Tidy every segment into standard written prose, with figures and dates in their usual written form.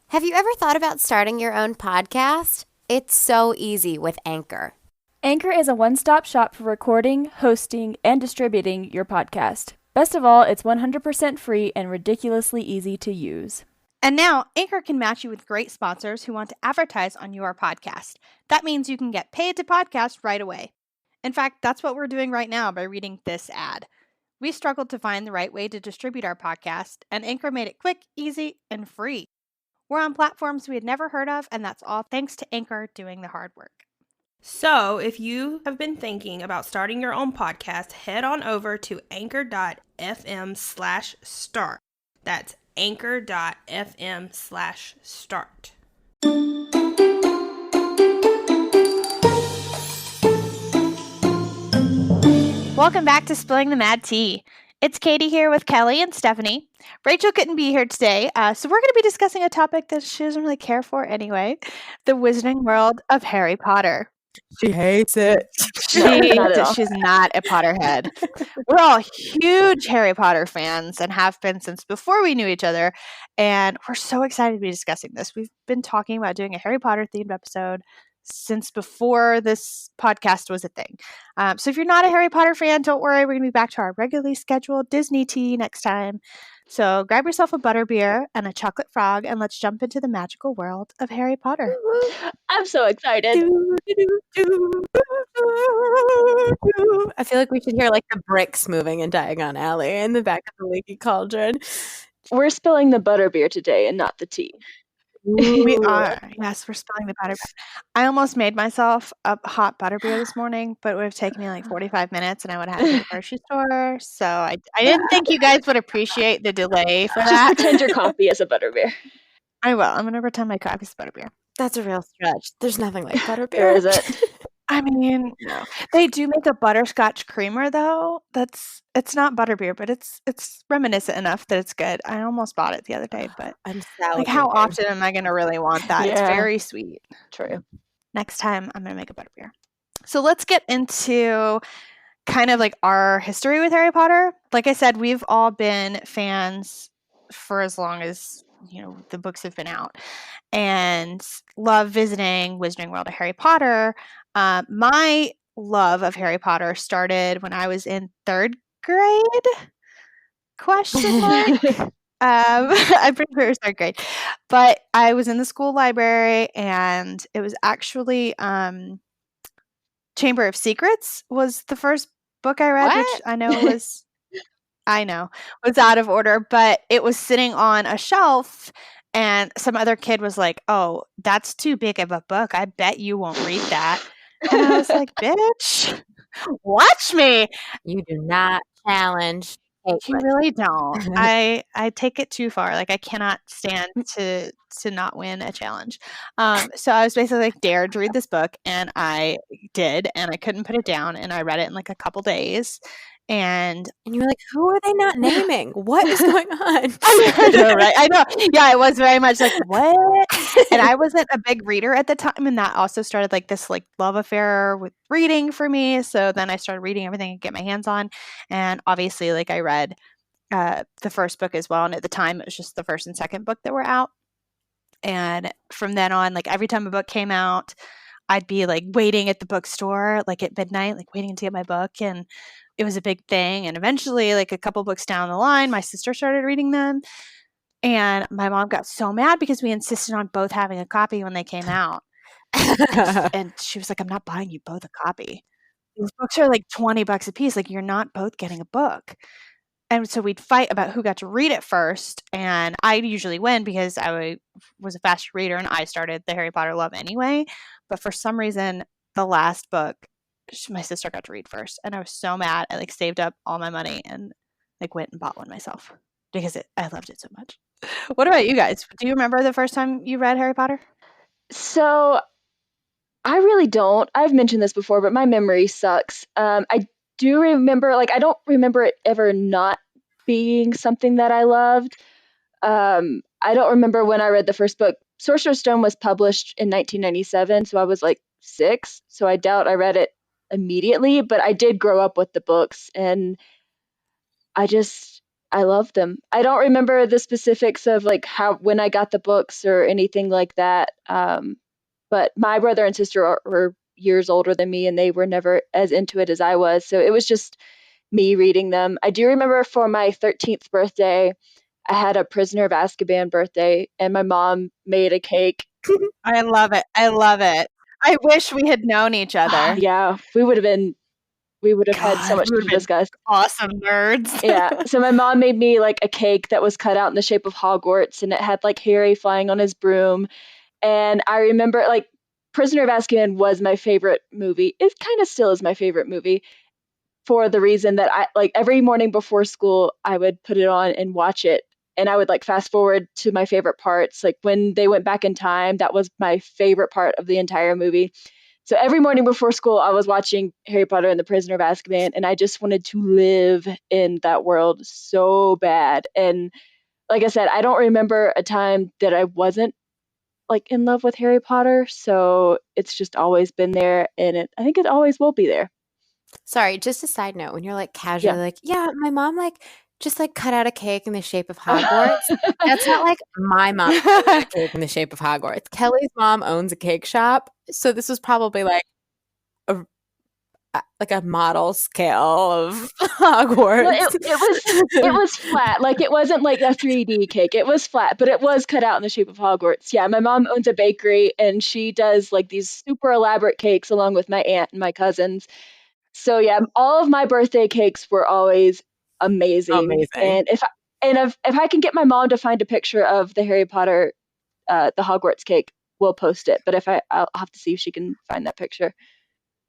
Have you ever thought about starting your own podcast? It's so easy with Anchor. Anchor is a one-stop shop for recording, hosting, and distributing your podcast. Best of all, it's 100% free and ridiculously easy to use. And now, Anchor can match you with great sponsors who want to advertise on your podcast. That means you can get paid to podcast right away. In fact, that's what we're doing right now by reading this ad. We struggled to find the right way to distribute our podcast, and Anchor made it quick, easy, and free. We're on platforms we had never heard of, and that's all thanks to Anchor doing the hard work. So, if you have been thinking about starting your own podcast, head on over to anchor.fm/start. That's anchor.fm/start. Welcome back to Spilling the Mad Tea. It's Kaitie here with Kellie and Stephanie. Rachel couldn't be here today, so we're going to be discussing a topic that she doesn't really care for anyway, the Wizarding World of Harry Potter. She hates it. She's not a Potterhead. We're all huge Harry Potter fans and have been since before we knew each other, and we're so excited to be discussing this. We've been talking about doing a Harry Potter themed episode since before this podcast was a thing. So if you're not a Harry Potter fan, don't worry. We're going to be back to our regularly scheduled Disney tea next time. So grab yourself a butterbeer and a chocolate frog, and let's jump into the magical world of Harry Potter. I'm so excited. I feel like we should hear like the bricks moving in Diagon Alley in the back of the leaky cauldron. We're spilling the butterbeer today and not the tea. We are. Yes, we're spilling the butterbeer. I almost made myself a hot butterbeer this morning, but it would have taken me like 45 minutes and I would have had to go to the grocery store. So I didn't think you guys would appreciate the delay for Just that. pretend your coffee is a butterbeer. I will. I'm going to pretend my coffee's butterbeer. That's a real stretch. There's nothing like Or butterbeer. is it? I mean, no. They do make a butterscotch creamer though. It's not butterbeer, but it's reminiscent enough that it's good. I almost bought it the other day, but I'm like how often am I going to really want that? It's Yeah. very sweet. True. Next time I'm going to make a butterbeer. So let's get into kind of like our history with Harry Potter. Like I said, we've all been fans for as long as, the books have been out and love visiting Wizarding World of Harry Potter. My love of Harry Potter started when I was in 3rd grade? Question mark. I'm pretty sure it was 3rd grade, but I was in the school library, and it was actually Chamber of Secrets was the first book I read, which What? I know was out of order, but it was sitting on a shelf. And some other kid was like, "Oh, that's too big of a book. I bet you won't read that." And I was like, "Bitch, watch me." You do not challenge. You really don't. I take it too far. Like I cannot stand to not win a challenge. So I was basically like dared to read this book, and I did, and I couldn't put it down, and I read it in like a couple days. And you were like, who are they not naming? What is going on? I know, right? I know. Yeah, it was very much like, what? And I wasn't a big reader at the time, and that also started like this like love affair with reading for me. So then I started reading everything I could get my hands on, and obviously like I read the first book as well. And at the time, it was just the first and second book that were out. And from then on, like every time a book came out, I'd be like waiting at the bookstore, like at midnight, like waiting to get my book. And it was a big thing. And eventually, like a couple books down the line, my sister started reading them. And my mom got so mad because we insisted on both having a copy when they came out. And she was like, "I'm not buying you both a copy. These books are like $20 a piece. Like, you're not both getting a book." And so we'd fight about who got to read it first. And I'd usually win because I was a faster reader and I started the Harry Potter love anyway. But for some reason, the last book, my sister got to read first. And I was so mad. I like saved up all my money and like went and bought one myself because I loved it so much. What about you guys? Do you remember the first time you read Harry Potter? So I really don't. I've mentioned this before, but my memory sucks. I do remember, like, I don't remember it ever not being something that I loved. I don't remember when I read the first book. Sorcerer's Stone was published in 1997, so I was like 6. So I doubt I read it immediately, but I did grow up with the books, and I just I love them. I don't remember the specifics of like when I got the books or anything like that. But my brother and sister were years older than me, and they were never as into it as I was. So it was just me reading them. I do remember for my 13th birthday, I had a Prisoner of Azkaban birthday, and my mom made a cake. I love it. I love it. I wish we had known each other. Yeah, we would have had so God, much we would to have been discuss. awesome nerds. Yeah. So my mom made me like a cake that was cut out in the shape of Hogwarts, and it had like Harry flying on his broom. And I remember like Prisoner of Azkaban was my favorite movie. It kind of still is my favorite movie for the reason that I like every morning before school I would put it on and watch it. And I would like fast forward to my favorite parts. Like when they went back in time, that was my favorite part of the entire movie. So every morning before school, I was watching Harry Potter and the Prisoner of Azkaban, and I just wanted to live in that world so bad. And like I said, I don't remember a time that I wasn't like in love with Harry Potter. So it's just always been there, and I think it always will be there. Sorry, just a side note. When you're like casually Yeah. like, yeah, my mom like just like cut out a cake in the shape of Hogwarts. That's not like my mom cut out a cake in the shape of Hogwarts. Kellie's mom owns a cake shop, so this was probably like a model scale of Hogwarts. Well, it was flat. Like it wasn't like a 3D cake. It was flat, but it was cut out in the shape of Hogwarts. Yeah, my mom owns a bakery, and she does like these super elaborate cakes along with my aunt and my cousins. So yeah, all of my birthday cakes were always amazing. Amazing. And if I can get my mom to find a picture of the Harry Potter, the Hogwarts cake, we'll post it. But I'll have to see if she can find that picture.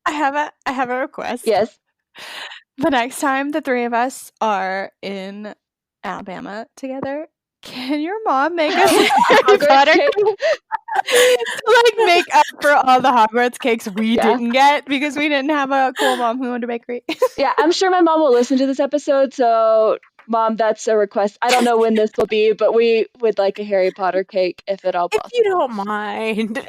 I have a request. Yes. The next time the three of us are in Alabama together, can your mom make us Harry Hogwarts Potter cake. to like make up for all the Hogwarts cakes we Yeah. didn't get because we didn't have a cool mom who owned a bakery? Yeah, I'm sure my mom will listen to this episode. So, Mom, that's a request. I don't know when this will be, but we would like a Harry Potter cake if at all If possible. you don't mind.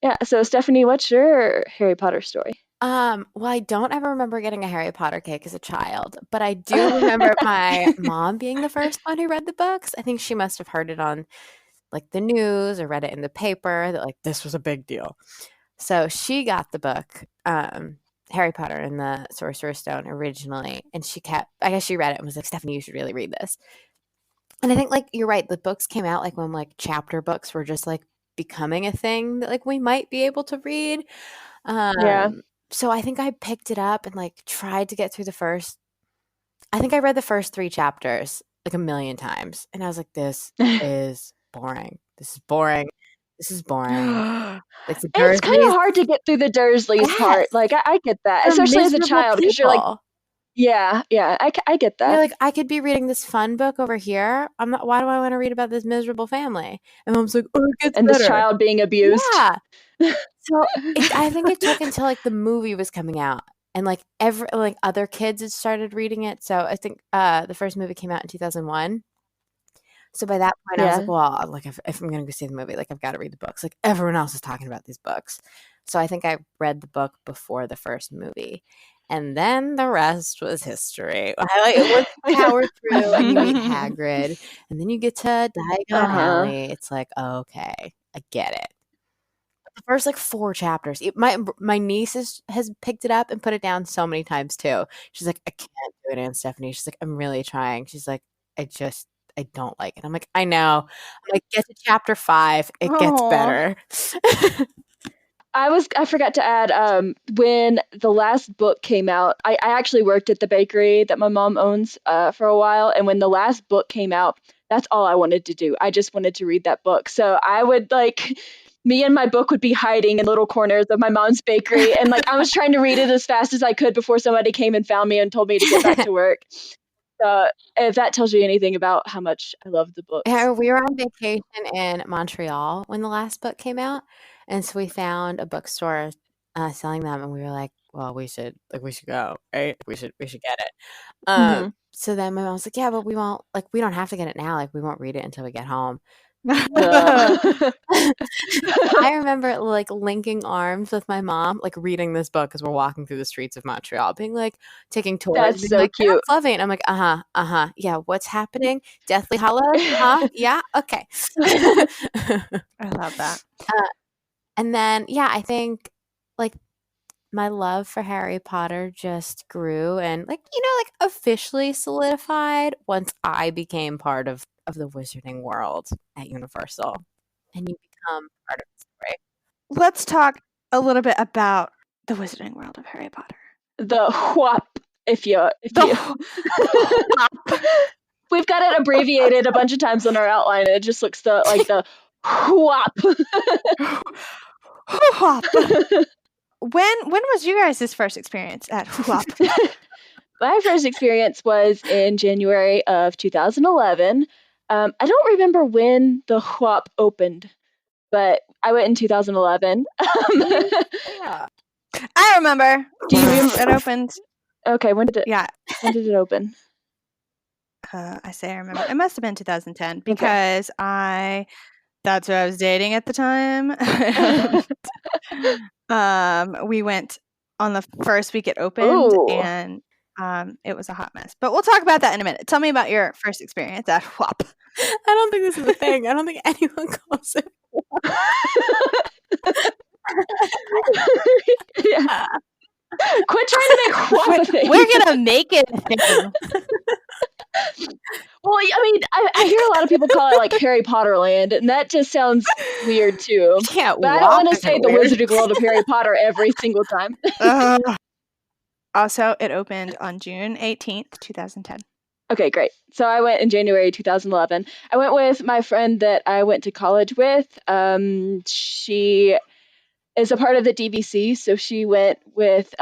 Yeah. So, Stephanie, what's your Harry Potter story? Well, I don't ever remember getting a Harry Potter cake as a child, but I do remember my mom being the first one who read the books. I think she must have heard it on like the news or read it in the paper that like this was a big deal. So she got the book, Harry Potter and the Sorcerer's Stone originally, and I guess she read it and was like, Stephanie, you should really read this. And I think like you're right, the books came out like when like chapter books were just like becoming a thing that like we might be able to read. Yeah. So I think I picked it up and like tried to get through I think I read the first 3 chapters like a million times. And I was like, this is boring. This is boring. This is boring. Like the It's kind of Dursleys, hard to get through the Dursleys part. Yes. Like, I get that, they're especially as a miserable child, because you're like, people. yeah, I get that. You're like, I could be reading this fun book over here. Why do I want to read about this miserable family? And Mom's like, oh, it gets And better. this child being abused. Yeah. So I think it took until like the movie was coming out and like other kids had started reading it. So I think the first movie came out in 2001. So by that point, I was like, well, like if I'm going to go see the movie, like I've got to read the books. Like everyone else is talking about these books. So I think I read the book before the first movie. And then the rest was history. Once you power through and you meet Hagrid, and then you get to Diagon Alley, it's like, okay, I get it. The first like 4 chapters, my niece has picked it up and put it down so many times too. She's like, I can't do it, Aunt Stephanie. She's like, I'm really trying. She's like, I don't like it. I'm like, I know. I'm like, get to chapter 5. It gets better. I forgot to add, when the last book came out, I actually worked at the bakery that my mom owns for a while. And when the last book came out, that's all I wanted to do. I just wanted to read that book. So I would like, me and my book would be hiding in little corners of my mom's bakery. And like, I was trying to read it as fast as I could before somebody came and found me and told me to get back to work. So if that tells you anything about how much I love the books. Yeah, we were on vacation in Montreal when the last book came out. And so we found a bookstore selling them. And we were like, well, we should go, right? We should get it. Mhm. So then my mom was like, yeah, but we don't have to get it now. Like, we won't read it until we get home. Ugh. I remember like linking arms with my mom, like reading this book as we're walking through the streets of Montreal, being like taking tours, That's being so like, cute. that's lovely. And I'm like, yeah, what's happening? Deathly Hallows? Yeah, okay. I love that. And then, yeah, I think like my love for Harry Potter just grew and like officially solidified once I became part of the wizarding world at Universal, and you become part of the story. Let's talk a little bit about the wizarding world of Harry Potter. The whop, if you. We've got it abbreviated a bunch of times on our outline, and it just looks like the whop. Hoo-hop. When was you guys' first experience at Hoo-hop? My first experience was in January of 2011. I don't remember when the whop opened, but I went in 2011. Yeah. I remember. Do you remember? It opened. Okay, when did Yeah. it open? I say I remember. It must have been 2010 because that's who I was dating at the time. We went on the first week it opened, Ooh. and it was a hot mess. But we'll talk about that in a minute. Tell me about your first experience at WAP. I don't think this is a thing. I don't think anyone calls it. Yeah. Quit trying to make WAP a thing. We're gonna make it a thing. Well, I mean, I hear a lot of people call it like Harry Potter Land, and that just sounds weird too. Yeah, But I don't want to say the Wizarding World of Harry Potter every single time. Also, it opened on June 18th, 2010. Okay, great. So I went in January 2011. I went with my friend that I went to college with. She is a part of the DVC, so she went with,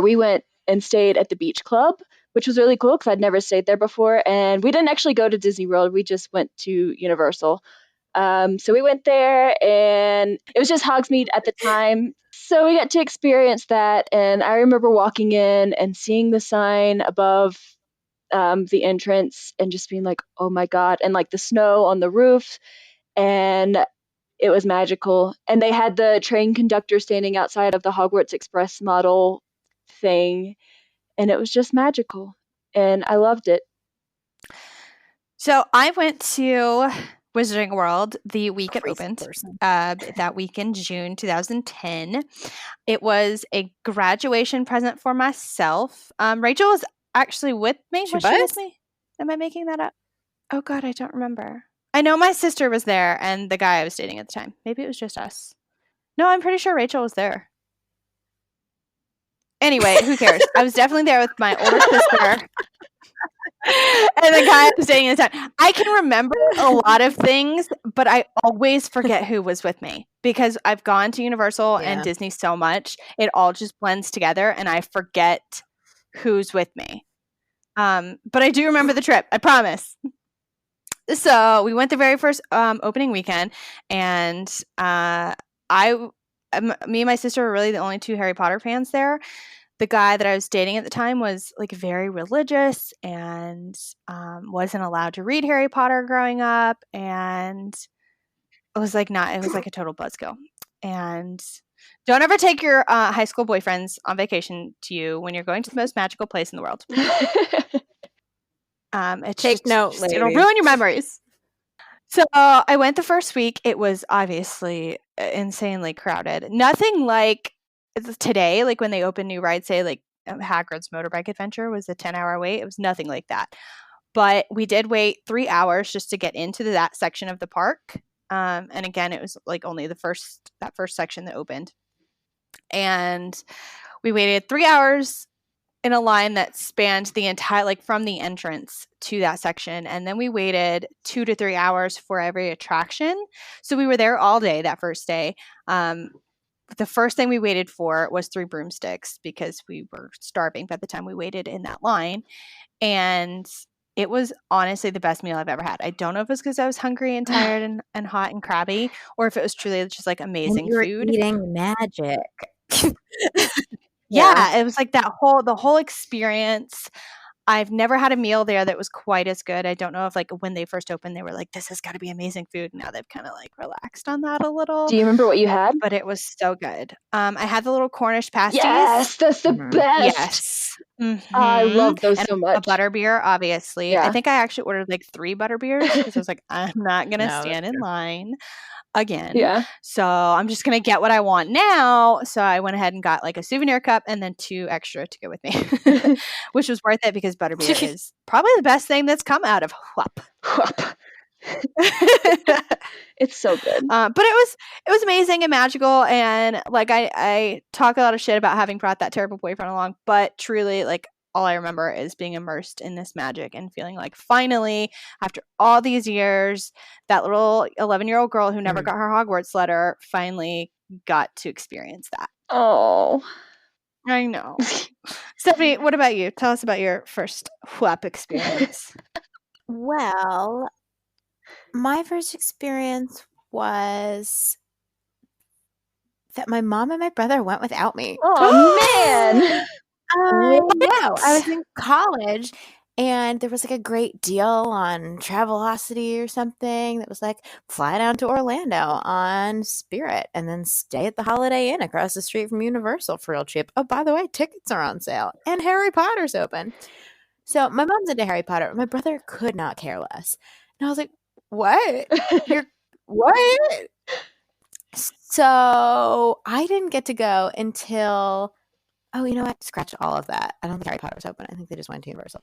we went and stayed at the beach club, which was really cool because I'd never stayed there before. And we didn't actually go to Disney World. We just went to Universal. So we went there, and it was just Hogsmeade at the time. So we got to experience that. And I remember walking in and seeing the sign above the entrance and just being like, oh my God. And like the snow on the roof. And it was magical. And they had the train conductor standing outside of the Hogwarts Express model thing. And it was just magical. And I loved it. So I went to Wizarding World the week it opened, that week in June 2010. It was a graduation present for myself. Rachel was actually with me. Was she with me? Am I making that up? Oh God, I don't remember. I know my sister was there and the guy I was dating at the time. Maybe it was just us. No, I'm pretty sure Rachel was there. Anyway, who cares? I was definitely there with my older sister and the guy I was dating at the time. I can remember a lot of things, but I always forget who was with me because I've gone to Universal and Disney so much. It all just blends together and I forget who's with me. But I do remember the trip. I promise. So we went the very first opening weekend, and me and my sister were really the only two Harry Potter fans there. The guy that I was dating at the time was like very religious and wasn't allowed to read Harry Potter growing up, and it was like a total buzzkill. And don't ever take your high school boyfriends on vacation to you when you're going to the most magical place in the world. Take note, ladies. It'll ruin your memories. So I went the first week. It was obviously insanely crowded. Nothing like today, like when they open new rides, say like Hagrid's Motorbike Adventure was a 10-hour wait. It was nothing like that. But we did wait 3 hours just to get into that section of the park. And again, it was like only that first section that opened. And we waited 3 hours in a line that spanned the entire, like from the entrance to that section. And then we waited 2 to 3 hours for every attraction. So we were there all day that first day. The first thing we waited for was 3 broomsticks because we were starving by the time we waited in that line. And it was honestly the best meal I've ever had. I don't know if it's because I was hungry and tired and hot and crabby, or if it was truly just like amazing and you were food. Eating magic. Yeah, it was like the whole experience. I've never had a meal there that was quite as good. I don't know if like when they first opened, they were like, "This has got to be amazing food." Now they've kind of like relaxed on that a little. Do you remember what you had? But it was so good. I had the little Cornish pasties. Yes, that's the best. Yes. I love those And so a much. butterbeer, obviously. Yeah. I think I actually ordered like 3 butterbeers because I was like, I'm not gonna stand in line again. Yeah. So I'm just gonna get what I want now. So I went ahead and got like a souvenir cup and then 2 extra to go with me, which was worth it because butterbeer is probably the best thing that's come out of Whup. It's so good. But it was amazing and magical, and like I talk a lot of shit about having brought that terrible boyfriend along, but truly like all I remember is being immersed in this magic and feeling like finally, after all these years, that little 11-year-old girl who never got her Hogwarts letter finally got to experience that. Oh, I know. Stephanie, what about you? Tell us about your first Whup experience. Well, my first experience was that my mom and my brother went without me. Oh man. I know. I was in college and there was like a great deal on Travelocity or something that was like fly down to Orlando on Spirit and then stay at the Holiday Inn across the street from Universal for real cheap. Oh, by the way, tickets are on sale and Harry Potter's open. So my mom's into Harry Potter. My brother could not care less. And I was like, what? What? So I didn't get to go until, oh, you know what? Scratch all of that. I don't think Harry Potter was open. I think they just went to Universal.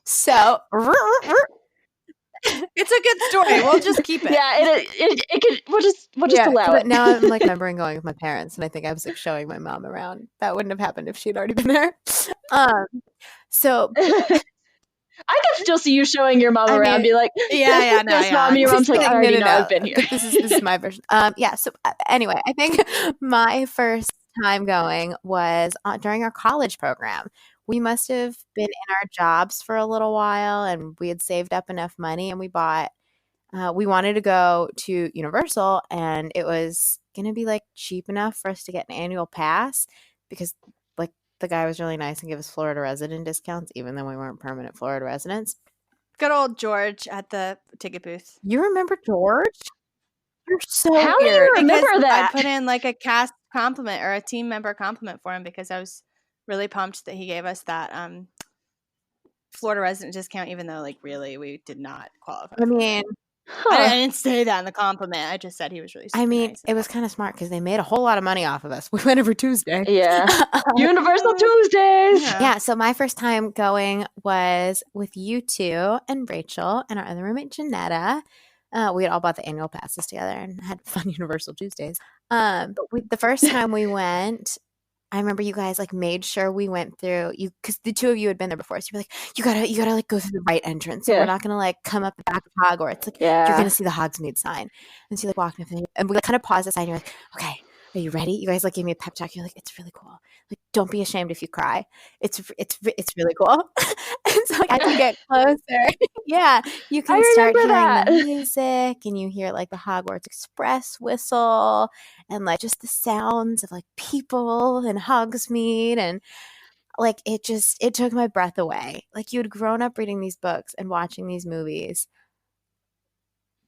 So It's a good story. We'll just keep it. Yeah, it could. We'll just allow but it. now I'm like remembering going with my parents, and I think I was like showing my mom around. That wouldn't have happened if she'd already been there. So I can still see you showing your mom around, be like, yeah, this mom, your mom's like, I already know I've been here. But this is my version. Yeah. So anyway, I think my first time going was during our college program. We must have been in our jobs for a little while, and we had saved up enough money, and we bought. We wanted to go to Universal, and it was gonna be like cheap enough for us to get an annual pass because like the guy was really nice and gave us Florida resident discounts, even though we weren't permanent Florida residents. Good old George at the ticket booth. You remember George? You're so How do you weird. remember Because that? I put in like a cast compliment or a team member compliment for him because I was really pumped that he gave us that Florida resident discount, even though like really we did not qualify. I mean, I didn't say that in the compliment. I just said he was really. I mean, nice it was kind of smart because they made a whole lot of money off of us. We went every Tuesday. Yeah. Universal Tuesdays. Yeah. So my first time going was with you two and Rachel and our other roommate Janetta. We had all bought the annual passes together and had fun Universal Tuesdays. But the first time we went, I remember you guys like made sure we went through you because the two of you had been there before. So you were like, you gotta like go through the right entrance. So we're not gonna like come up the back of Hogwarts. Like you're gonna see the Hogsmeade sign. And so you like walked up and we like, kind of paused the sign. You're like, okay, are you ready? You guys like gave me a pep talk. You're like, it's really cool. Like, don't be ashamed if you cry. It's really cool. And so like, I can get closer. Yeah, you can start hearing the music, and you hear like the Hogwarts Express whistle, and like just the sounds of like people and Hogsmeade, and like it took my breath away. Like you had grown up reading these books and watching these movies,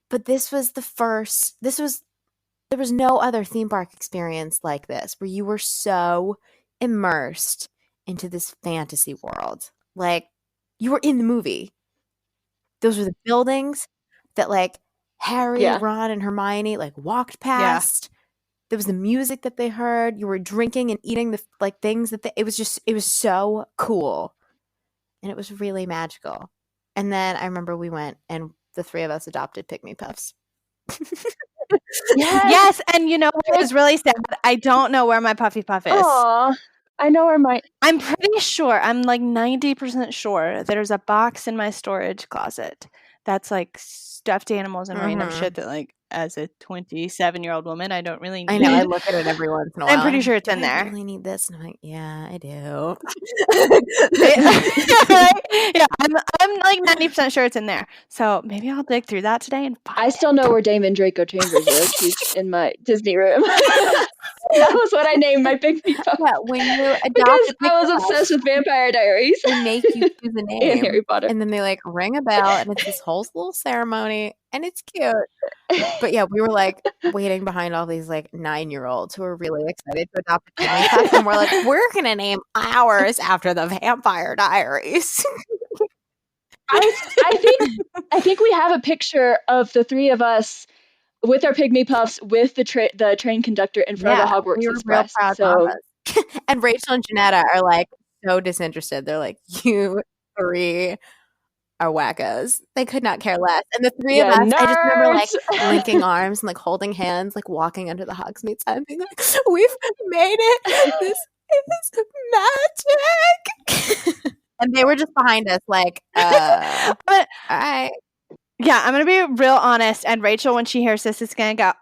but this was the first. There was no other theme park experience like this where you were so immersed into this fantasy world. Like you were in the movie. Those were the buildings that like Harry, Ron, and Hermione like walked past. There was the music that they heard. You were drinking and eating the like things that it was so cool. And it was really magical. And then I remember we went and the three of us adopted Pygmy Puffs. Yes, and you know what was really sad? I don't know where my Puffy Puff is. Aw, I know where my. I'm pretty sure. I'm like 90% sure there's a box in my storage closet that's like stuffed animals and random shit that like as a 27-year-old woman I don't really need. I know. I look at it every once in a while. I'm pretty sure it's in there. I really need this, and I'm like, yeah, I do. Yeah, I'm like 90% sure it's in there. So maybe I'll dig through that today and find I still know where Damon Draco Chambers is. He's in my Disney room. That was what I named my Pygmy Puff. Yeah, when you adopt Because a I was Pygmy obsessed Puff, with Vampire Diaries they make you choose a and name, Harry Potter. and then they like ring a bell, and it's this whole little ceremony, and it's cute. But yeah, we were like waiting behind all these like 9-year-olds who were really excited to adopt a Pygmy Puff, and we're like, we're gonna name ours after the Vampire Diaries. I think we have a picture of the three of us with our Pygmy Puffs with the train conductor in front of the Hogwarts we were real Express. proud So mamas. And Rachel and Janetta are like so disinterested. They're like, you three are wackos. They could not care less. And the three of us, I just remember like nerds. linking arms and like holding hands, like walking under the Hogsmeade sign, being like, we've made it. This is magic. And they were just behind us, like, all right. Yeah, I'm gonna be real honest. And Rachel, when she hears this, is gonna go,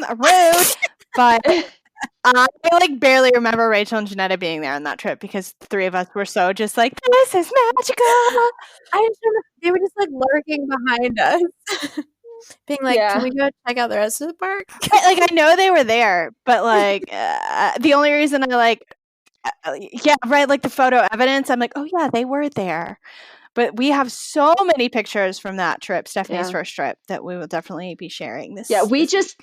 rude. But I like barely remember Rachel and Janetta being there on that trip because the three of us were so just like, this is magical. I just remember they were just like lurking behind us, being like, Yeah. can we go check out the rest of the park? Like, I know they were there, but like the only reason I like, yeah, right, like the photo evidence, I'm like, oh yeah, they were there. But we have so many pictures from that trip, Stephanie's Yeah. first trip, that we will definitely be sharing this. Yeah, we just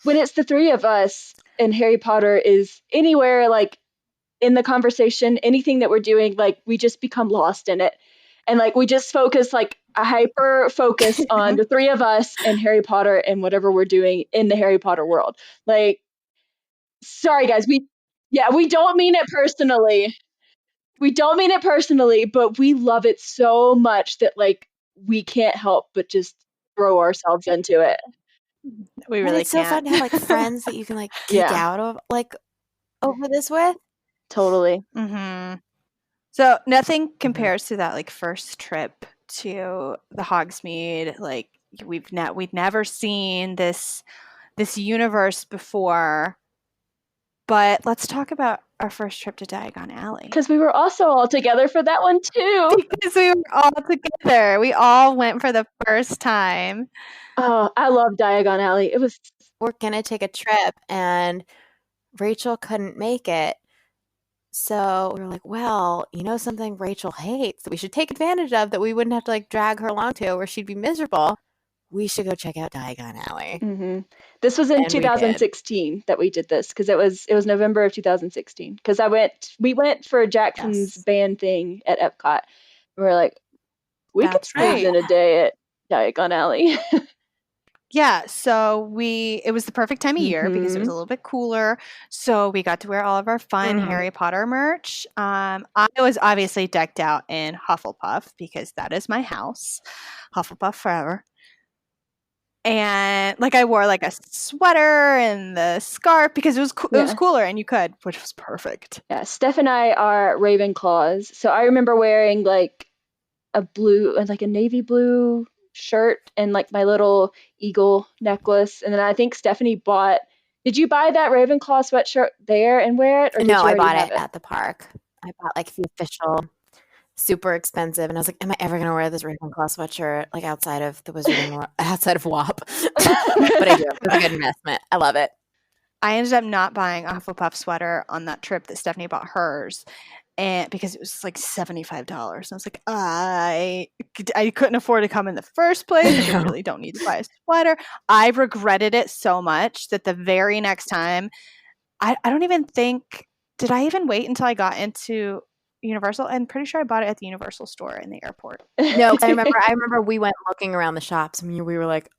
when it's the three of us and Harry Potter is anywhere like in the conversation, anything that we're doing, like we just become lost in it. And like we just focus like a hyper focus on the three of us and Harry Potter and whatever we're doing in the Harry Potter world. Like sorry guys, we don't mean it personally. We don't mean it personally, but we love it so much that like we can't help but just throw ourselves into it. We And really it's so fun can't. to have like friends that you can like geek Yeah. out of like over this with. Totally. Mm-hmm. So nothing compares to that like first trip to the Hogsmeade. Like we'd never seen this universe before. But let's talk about our first trip to Diagon Alley. Because we were also all together for that one too. Because we were all together. We all went for the first time. Oh, I love Diagon Alley. It was We're gonna take a trip, and Rachel couldn't make it. So we were like, well, you know something Rachel hates that we should take advantage of that we wouldn't have to like drag her along to where she'd be miserable. We should go check out Diagon Alley. This was in And we did. 2016 that we did this because it was November of 2016 because we went for Jackson's Yes. band thing at Epcot. We were like, we could That's squeeze right. in a day at Diagon Alley. Yeah, so it was the perfect time of year because it was a little bit cooler. So we got to wear all of our fun Harry Potter merch. I was obviously decked out in Hufflepuff because that is my house. Hufflepuff forever. And like I wore like a sweater and the scarf because it was it was cooler and you could, which was perfect. Yeah, Steph and I are Ravenclaws. So I remember wearing like a navy blue shirt and like my little eagle necklace. And then I think Stephanie did you buy that Ravenclaw sweatshirt there and wear it? Or did No, you I already bought have it at the park. I bought like the official, super expensive, and I was like, am I ever gonna wear this Ravenclaw sweatshirt like outside of the Wizarding World, outside of WAP? But I do. It was a good investment. I love it. I ended up not buying a Hufflepuff sweater on that trip that Stephanie bought hers, and because it was like $75. I was like, I couldn't afford to come in the first place. I really don't need to buy a sweater. I regretted it so much that the very next time, I don't even think, did I even wait until I got into Universal? I'm pretty sure I bought it at the Universal store in the airport. No, 'cause I remember we went looking around the shops and we were like,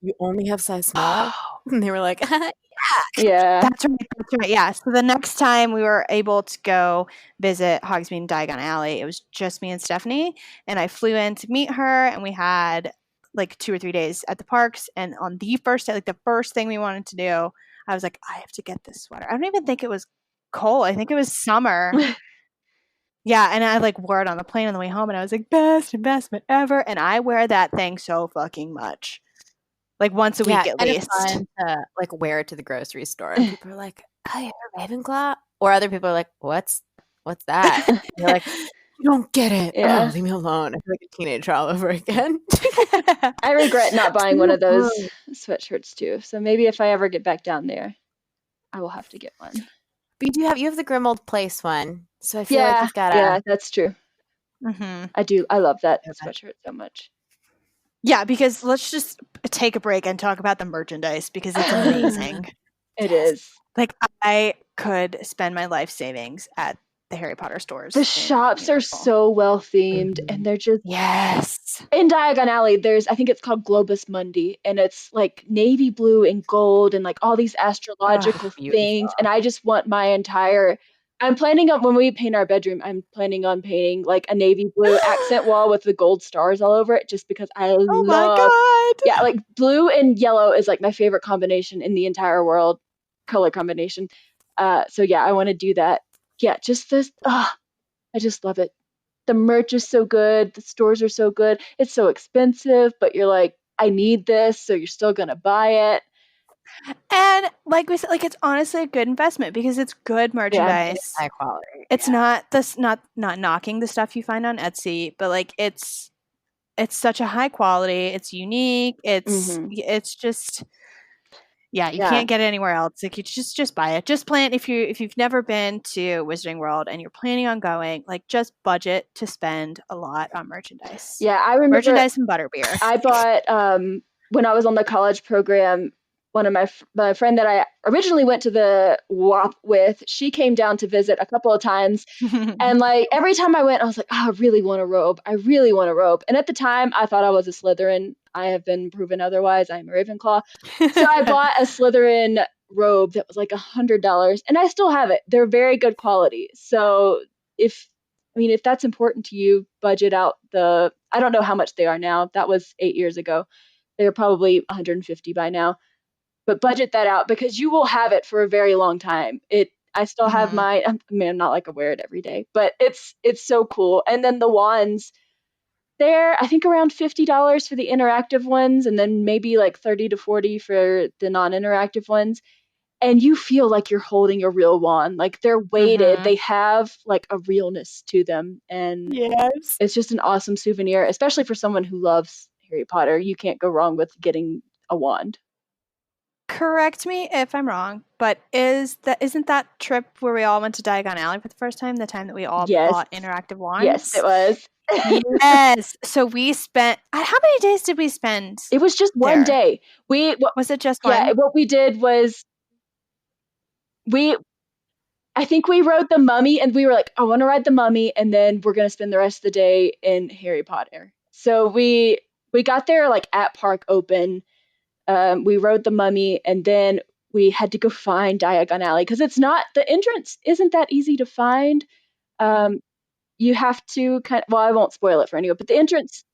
you only have size small? And they were like, Yeah. That's right. Yeah. So the next time we were able to go visit Hogsmeade and Diagon Alley, it was just me and Stephanie, and I flew in to meet her, and we had like 2 or 3 days at the parks. And on the first day, like the first thing we wanted to do, I was like, I have to get this sweater. I don't even think it was cold. I think it was summer. Yeah, and I like wore it on the plane on the way home, and I was like, best investment ever. And I wear that thing so fucking much. Like once a week at least. It's fun to like wear it to the grocery store, and people are like, "Oh, you're a Ravenclaw," or other people are like, "What's that?" And you're like, "You don't get it. Yeah. Oh, leave me alone." I feel like a teenager all over again. I regret not buying one of those sweatshirts too. So maybe if I ever get back down there. I will have to get one. But you have the Grimold Place one, so I feel like you've got to. Yeah, that's true. Mm-hmm. I do. I love that Okay. sweatshirt so much. Yeah, because let's just take a break and talk about the merchandise because it's amazing. It is. Like, I could spend my life savings at the Harry Potter stores. The shops are so well themed, and they're just Yes. in Diagon Alley. There's, I think it's called Globus Mundi, and it's like navy blue and gold and like all these astrological things. And I just want my entire. I'm planning on, when we paint our bedroom, I'm planning on painting like a navy blue accent wall with the gold stars all over it, just because I Oh my love. God. Yeah, like blue and yellow is like my favorite combination in the entire world, color combination. So yeah, I want to do that. Yeah, just this. I just love it. The merch is so good. The stores are so good. It's so expensive, but you're like, I need this, so you're still gonna buy it. And like we said, like, it's honestly a good investment because it's good merchandise. It's high quality. It's not this not knocking the stuff you find on Etsy, but like it's such a high quality. It's unique. It's just you can't get it anywhere else. Like, you just buy it. Just plan if you've never been to Wizarding World and you're planning on going, like, just budget to spend a lot on merchandise. Yeah, I remember merchandise and butterbeer. I bought when I was on the college program. One of my friend that I originally went to the WAP with, she came down to visit a couple of times, and like every time I went, I was like, oh, I really want a robe. I really want a robe. And at the time, I thought I was a Slytherin. I have been proven otherwise. I'm a Ravenclaw. So I bought a Slytherin robe that was like $100, and I still have it. They're very good quality. So if that's important to you, budget out the. I don't know how much they are now. That was 8 years ago. They're probably 150 by now. But budget that out because you will have it for a very long time. I still have mine. I mean, I'm not like I wear it every day, but it's so cool. And then the wands, they're I think around $50 for the interactive ones, and then maybe like 30 to 40 for the non-interactive ones. And you feel like you're holding a real wand. Like, they're weighted. They have like a realness to them, and it's just an awesome souvenir, especially for someone who loves Harry Potter. You can't go wrong with getting a wand. Correct me if I'm wrong, but isn't that trip where we all went to Diagon Alley for the first time, the time that we all bought interactive wands? Yes, it was. Yes. So we spent. How many days did we spend? It was just one day. Was it just one? Yeah. What we did was I think we rode the Mummy, and we were like, I want to ride the Mummy, and then we're gonna spend the rest of the day in Harry Potter. So we got there like at park open. We rode the Mummy, and then we had to go find Diagon Alley because the entrance isn't that easy to find. You have to I won't spoil it for anyone, but the entrance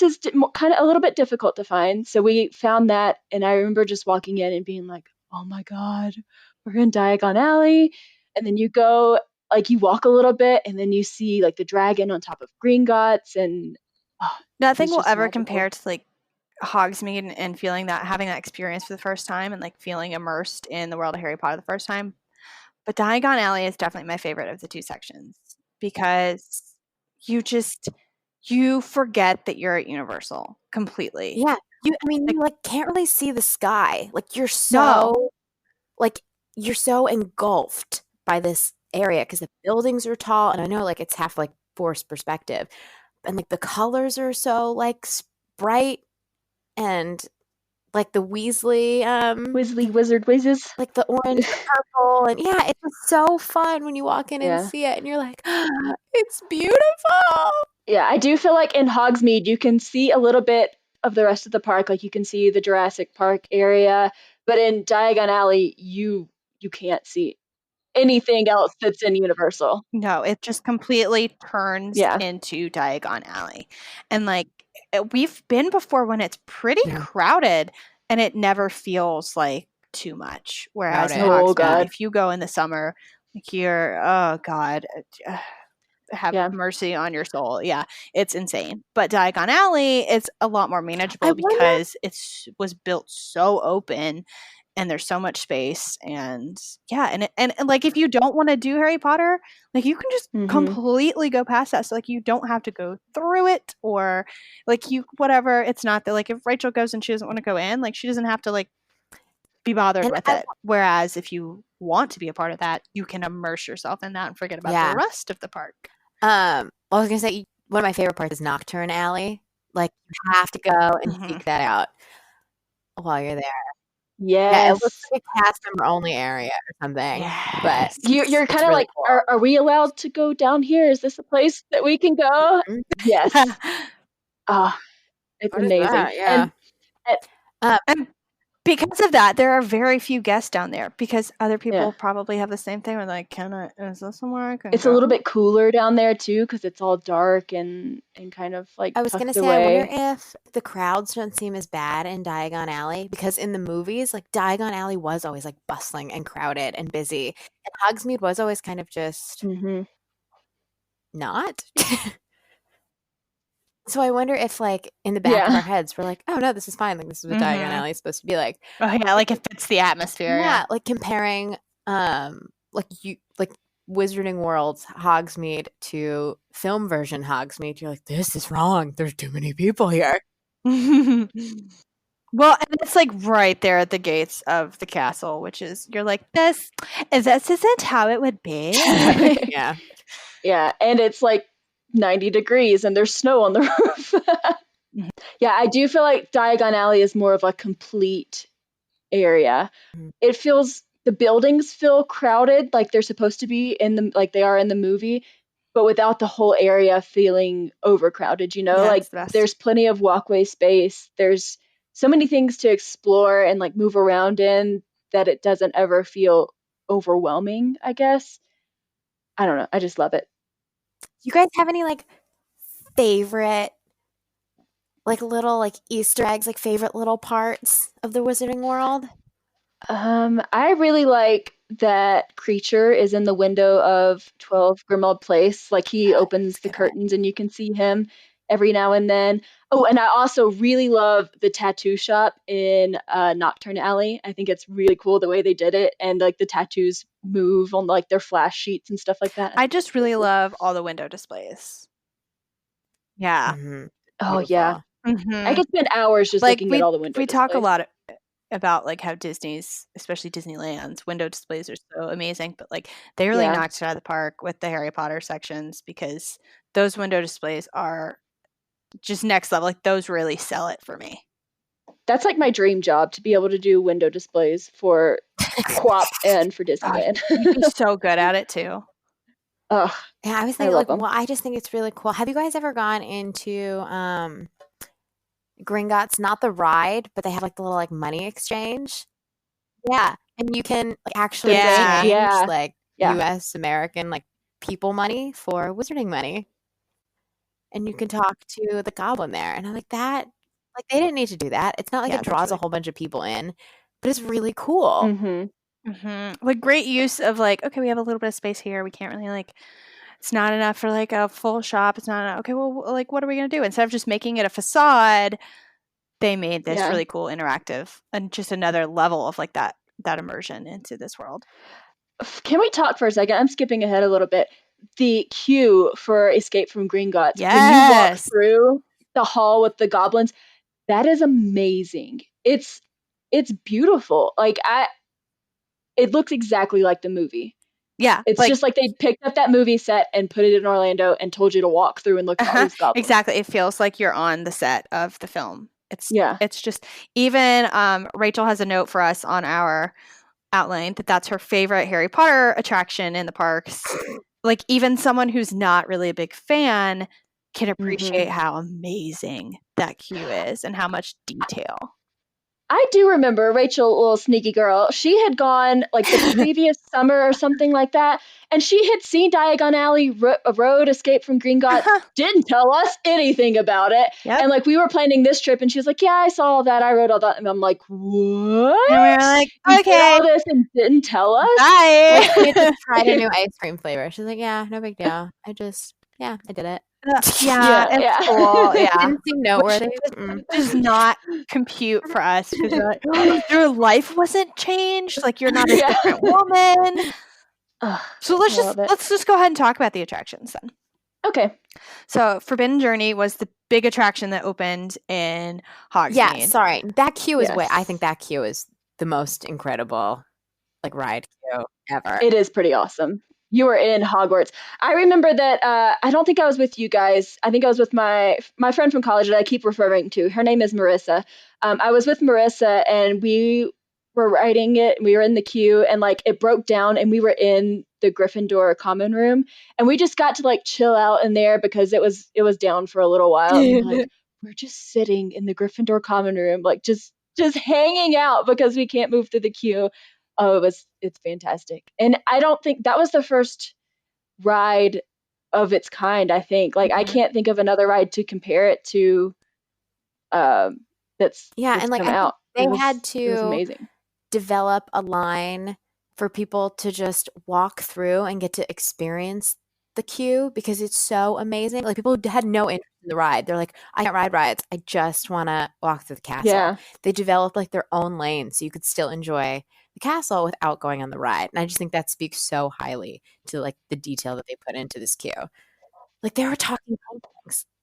is kind of a little bit difficult to find. So we found that, and I remember just walking in and being like, oh my God, we're in Diagon Alley. And then you go, like, you walk a little bit, and then you see like the dragon on top of Gringotts, and nothing will ever compare to like Hogsmeade and having that experience for the first time and like feeling immersed in the world of Harry Potter the first time. But Diagon Alley is definitely my favorite of the two sections because you forget that you're at Universal completely. Yeah. You can't really see the sky. Like, you're so engulfed by this area because the buildings are tall, and I know like it's half like forced perspective, and like the colors are so like bright. And like the Weasley wizard whizzes, like the orange, the purple, and it's just so fun when you walk in and see it, and you're like, it's beautiful. Yeah, I do feel like in Hogsmeade you can see a little bit of the rest of the park, like you can see the Jurassic Park area, but in Diagon Alley you can't see anything else that's in Universal. No, it just completely turns into Diagon Alley. And like, we've been before when it's pretty crowded and it never feels like too much. Whereas if you go in the summer, like, you're, oh God, have mercy on your soul. Yeah, it's insane. But Diagon Alley, it's a lot more manageable because it was built so open. And there's so much space, and and like, if you don't want to do Harry Potter, like, you can just completely go past that. So like, you don't have to go through it, or like, whatever. It's not that like if Rachel goes and she doesn't want to go in, like, she doesn't have to like be bothered And with it. Whereas if you want to be a part of that, you can immerse yourself in that and forget about Yeah. the rest of the park. I was gonna say one of my favorite parts is Nocturne Alley. Like you have to go and seek that out while you're there. Yeah, it looks Yes. like a cast member only area or something. But Yes. You're it's kind of really like, cool. are we allowed to go down here? Is this a place that we can go? Mhm. Yes. Oh, it's What is amazing. that? Yeah. And because of that, there are very few guests down there because other people Yeah. probably have the same thing. We're like, is this somewhere I can It's go? a little bit cooler down there too because it's all dark and kind of like I was gonna tucked say, I wonder away. if the crowds don't seem as bad in Diagon Alley because in the movies, like Diagon Alley was always like bustling and crowded and busy, and Hogsmeade was always kind of just Mm-hmm. not. So I wonder if, like, in the back of our heads, we're like, "Oh no, this is fine. Like, this is what Diagon Alley is supposed to be like." Oh yeah, like it fits the atmosphere. Yeah, like comparing, like Wizarding World's Hogsmeade to film version Hogsmeade, you're like, "This is wrong. There's too many people here." Well, and it's like right there at the gates of the castle, which is you're like, this isn't how it would be. Yeah. Yeah, and it's like 90 degrees and there's snow on the roof. Yeah, I do feel like Diagon Alley is more of a complete area. Mhm. It feels the buildings feel crowded like they're supposed to be like they are in the movie, but without the whole area feeling overcrowded, Yeah, like it's the best. there's plenty of walkway space. There's so many things to explore and like move around in that it doesn't ever feel overwhelming, I guess. I don't know. I just love it. You guys have any like favorite, like little like Easter eggs, like favorite little parts of the Wizarding World? I really like that Creature is in the window of 12 Grimmauld Place. Like he opens the curtains and you can see him every now and then. Oh, and I also really love the tattoo shop in Nocturne Alley. I think it's really cool the way they did it, and like the tattoos move on like their flash sheets and stuff like that. I just really love all the window displays. Yeah. Mhm. Oh yeah, I could spend hours just Like looking at all the window we talk a displays. lot about like how Disney's, especially Disneyland's window displays are so amazing, but like they really Yeah. knocked it out of the park with the Harry Potter sections because those window displays are just next level. Like those really sell it for me. That's like my dream job, to be able to do window displays for QuOP and for Disneyland. You'd be so good at it too. Ugh, Yeah, I was I thinking love like, 'em. well, I just think it's really cool. Have you guys ever gone into Gringotts? Not the ride, but they have like the little like money exchange. Yeah, and you can like actually Yeah. exchange Yeah. like Yeah. U.S. American like people money for Wizarding money, and you can talk to the goblin there. And I'm like, that like they didn't need to do that. It's not like Yeah, it that's draws a really whole bunch of people in, but it's really cool. Mm-hmm. Like great use of like, okay, we have a little bit of space here. We can't really like, it's not enough for like a full shop. It's not enough. Okay, well, like what are we gonna do? Instead of just making it a facade, they made this Yeah. really cool interactive and just another level of like that immersion into this world. Can we talk for a second? I'm skipping ahead a little bit. The queue for Escape from Gringotts. When you walk Yes. through the hall with the goblins, that is amazing. It's beautiful. Like it looks exactly like the movie. Yeah. It's just like they picked up that movie set and put it in Orlando and told you to walk through and look at all these goblins. Exactly. It feels like you're on the set of the film. It's just even Rachel has a note for us on our outline that's her favorite Harry Potter attraction in the parks. Like even someone who's not really a big fan can appreciate how amazing that queue is and how much detail. I do remember Rachel, little sneaky girl. She had gone like the previous summer or something like that, and she had seen Diagon Alley Road Escape from Gringotts. Didn't tell us anything about it, and like we were planning this trip, and she was like, "Yeah, I saw all that. I wrote all that," and I'm like, "What?" And we're like, You did "Okay, all this and didn't tell us." bye." We just tried a new ice cream flavor. She's like, yeah, no big deal. I did it. Yeah, it's yeah. cool. Yeah, Didn't seem noteworthy. does not compute for us because like, your life wasn't changed. Like you're not a different woman. So let's just go ahead and talk about the attractions then. Okay. So Forbidden Journey was the big attraction that opened in Hogsmeade. Yeah, sorry. That queue is Yes. way. I think that queue is the most incredible like ride queue ever. It is pretty awesome. You were in Hogwarts. I remember that. I don't think I was with you guys. I think I was with my friend from college that I keep referring to. Her name is Marissa. I was with Marissa, and we were riding it. We were in the queue, and like it broke down, and we were in the Gryffindor common room, and we just got to like chill out in there because it was down for a little while. And we're just sitting in the Gryffindor common room, like just hanging out because we can't move through the queue. Oh, it's fantastic. And I don't think that was the first ride of its kind, I think. Like I can't think of another ride to compare it to that's and like come I think out. they It was had to amazing. develop a line for people to just walk through and get to experience the queue because it's so amazing. Like people had no interest in the ride. They're like, I can't ride rides. I just want to walk through the castle. Yeah. They developed like their own lane so you could still enjoy the castle without going on the ride. And I just think that speaks so highly to like the detail that they put into this queue. Like they were talking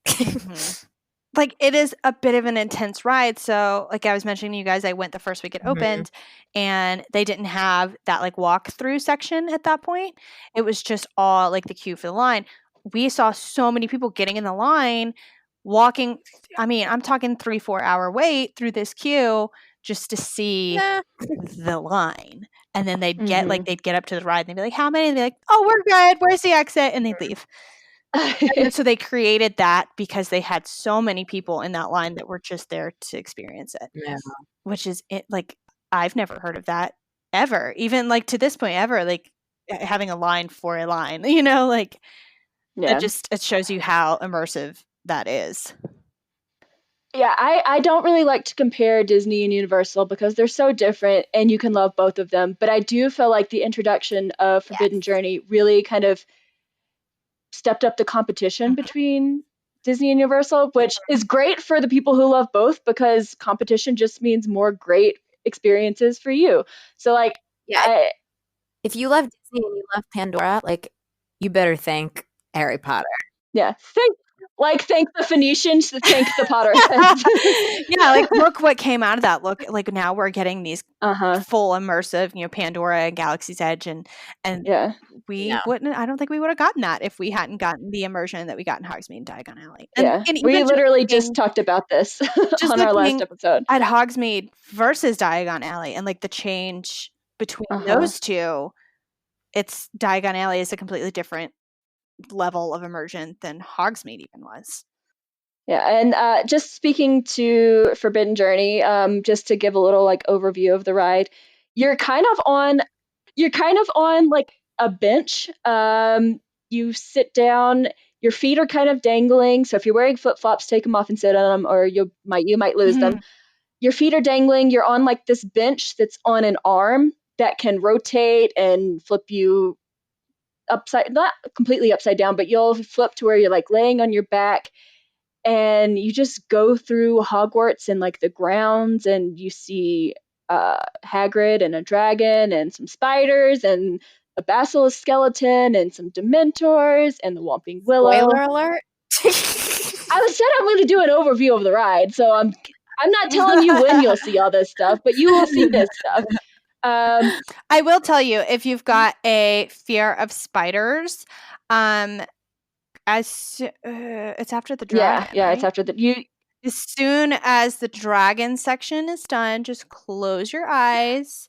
things. Like it is a bit of an intense ride. So like I was mentioning to you guys, I went the first week it opened and they didn't have that like walk through section at that point. It was just all like the queue for the line. We saw so many people getting in the line, walking. I mean, I'm talking 3-4 hour wait through this queue just to see the line. And then they'd get they'd get up to the ride and they'd be like, how many? And they'd be like, oh, we're good. Where's the exit? And they'd leave. And so they created that because they had so many people in that line that were just there to experience it. Yeah. Which is it, like I've never heard of that ever. Even like to this point ever, like having a line for a line, you know, like it shows you how immersive that is. Yeah, I don't really like to compare Disney and Universal because they're so different and you can love both of them. But I do feel like the introduction of Forbidden Journey really kind of stepped up the competition between Disney and Universal, which is great for the people who love both because competition just means more great experiences for you. So like, if you love Disney and you love Pandora, like you better thank Harry Potter. Yeah, thank the Phoenicians, thank the Potterheads. Yeah, like look what came out of that. Look, like now we're getting these full immersive, you know, Pandora and Galaxy's Edge, and we wouldn't. I don't think we would have gotten that if we hadn't gotten the immersion that we got in Hogsmeade and Diagon Alley. And we literally just talked about this on our last episode at Hogsmeade versus Diagon Alley, and like the change between those two. It's Diagon Alley is a completely different level of immersion than Hogsmeade even was. Yeah, and just speaking to Forbidden Journey, just to give a little like overview of the ride, you're kind of on like a bench. You sit down, your feet are kind of dangling. So if you're wearing flip-flops, take them off and sit on them, or you might lose them. Your feet are dangling. You're on like this bench that's on an arm that can rotate and flip you not completely upside down, but you'll flip to where you're like laying on your back and you just go through Hogwarts and like the grounds and you see Hagrid and a dragon and some spiders and a basilisk skeleton and some Dementors and the Whomping Willow. Spoiler alert. I said I'm going to do an overview of the ride, so I'm not telling you when you'll see all this stuff, but you will see this stuff. I will tell you, if you've got a fear of spiders, it's after the dragon. Yeah, right? it's after as soon as the dragon section is done, just close your eyes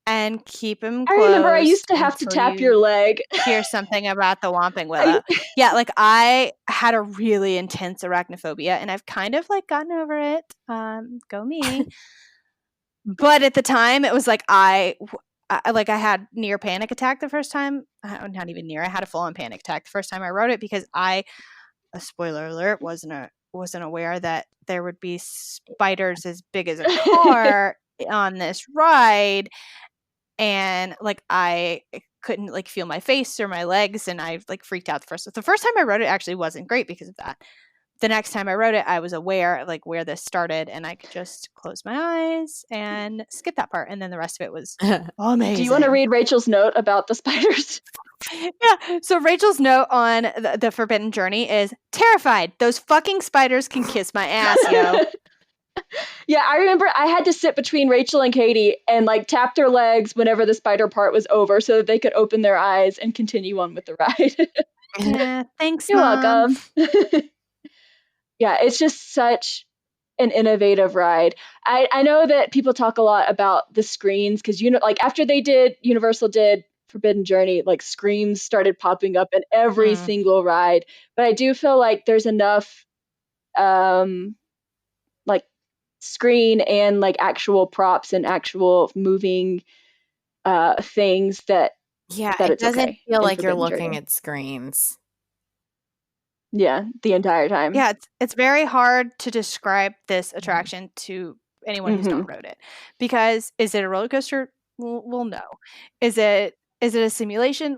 and keep them closed. I remember I used to have to tap your leg. Hear something about the Whomping Willow. Yeah, like I had a really intense arachnophobia, and I've kind of like gotten over it. Go me. But at the time, it was like I had near panic attack the first time. Not even near. I had a full-on panic attack the first time I wrote it because a spoiler alert, wasn't aware that there would be spiders as big as a car on this ride, and like I couldn't like feel my face or my legs, and I like freaked out the first time I wrote it. Actually, wasn't great because of that. The next time I wrote it, I was aware like where this started, and I could just close my eyes and skip that part, and then the rest of it was amazing. Do you want to read Rachel's note about the spiders? Yeah. So Rachel's note on the Forbidden Journey is terrified. Those fucking spiders can kiss my ass, yo. Yeah, I remember I had to sit between Rachel and Kaitie and like tap their legs whenever the spider part was over so that they could open their eyes and continue on with the ride. Yeah, thanks, You're Mom. welcome. Yeah, it's just such an innovative ride. I know that people talk a lot about the screens because like after Universal did Forbidden Journey, like screens started popping up in every single ride. But I do feel like there's enough like screen and like actual props and actual moving things that it it's doesn't okay feel in like you're Forbidden looking Journey. at screens. Yeah, the entire time. Yeah, it's very hard to describe this attraction to anyone who's not rode it, because is it a roller coaster? Well, no. Is it a simulation?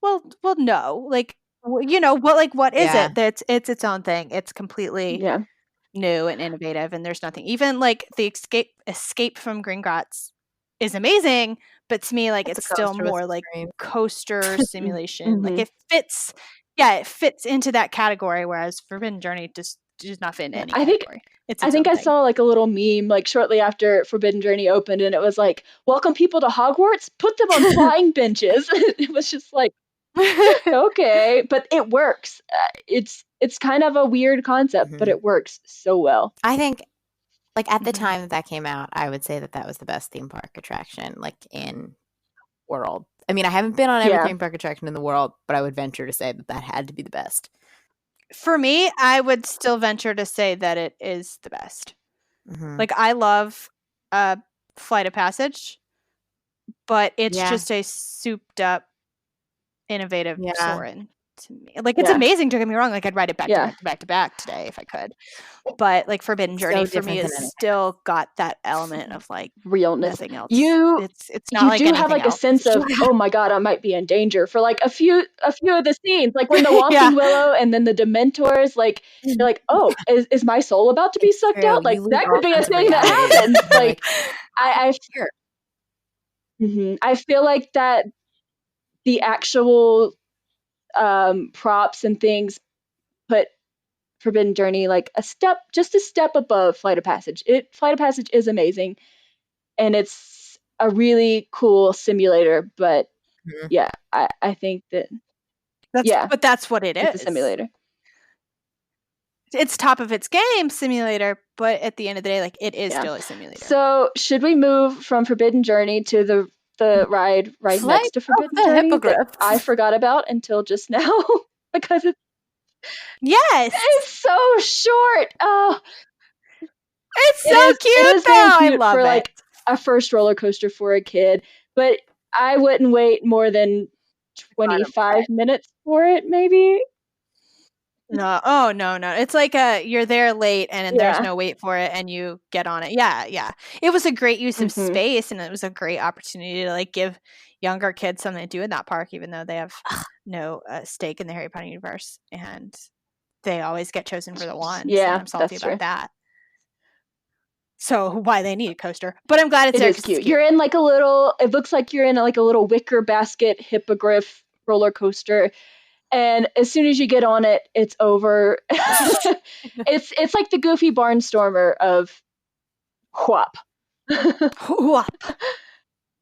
Well, no. Like, you know, what is Yeah. it? That's it's its own thing. It's completely Yeah. new and innovative, and there's nothing. Even like the escape from Gringotts is amazing, but to me, like, it's still coaster with more a like screen. coaster simulation. Like, Mhm. it fits. Yeah, it fits into that category, whereas Forbidden Journey just does not fit in any I think category. It's I its think own I thing. saw like a little meme like shortly after Forbidden Journey opened, and it was like, "Welcome people to Hogwarts. Put them on flying benches." It was just like, okay, but it works. It's kind of a weird concept, but it works so well. I think, like, at the time that came out, I would say that was the best theme park attraction, like, in world. I mean, I haven't been on every theme park attraction in the world, but I would venture to say that had to be the best. For me, I would still venture to say that it is the best. Like, I love Flight of Passage, but it's just a souped up, innovative Soarin' to me. Like, it's amazing, don't get me wrong. Like, I'd ride it back to back today if I could. But like Forbidden Journey for me has still got that element of like realness. nothing else. You It's not like do anything have like else. a sense of, oh my god, I might be in danger for like a few of the scenes, like when the Whomping Willow and then the Dementors, like you're like, oh, is my soul about to be sucked out? Like that could be a thing that happens. Like I feel like that the actual props and things put Forbidden Journey like just a step above Flight of Passage. Flight of Passage is amazing, and it's a really cool simulator. But yeah, I think that but that's what it is. It's a simulator. It's top of its game simulator, but at the end of the day, like, it is still a simulator. So should we move from Forbidden Journey to the ride right next to Forbidden Journey that I forgot about until just now because it's so short. Oh, it's so cute. It is though. very cute I love for it. like a first roller coaster for a kid, but I wouldn't wait more than 25 minutes for it, maybe. No, oh no. It's like you're there late and there's no wait for it and you get on it. Yeah. It was a great use of space, and it was a great opportunity to like give younger kids something to do in that park, even though they have no stake in the Harry Potter universe, and they always get chosen for the wands. Yeah, and I'm salty that's about true. that. So why they need a coaster, but I'm glad it's there. It is cute. You're in like a little. It looks like you're in like a little wicker basket hippogriff roller coaster. And as soon as you get on it, it's over. It's like the Goofy Barnstormer of Whop. Whop.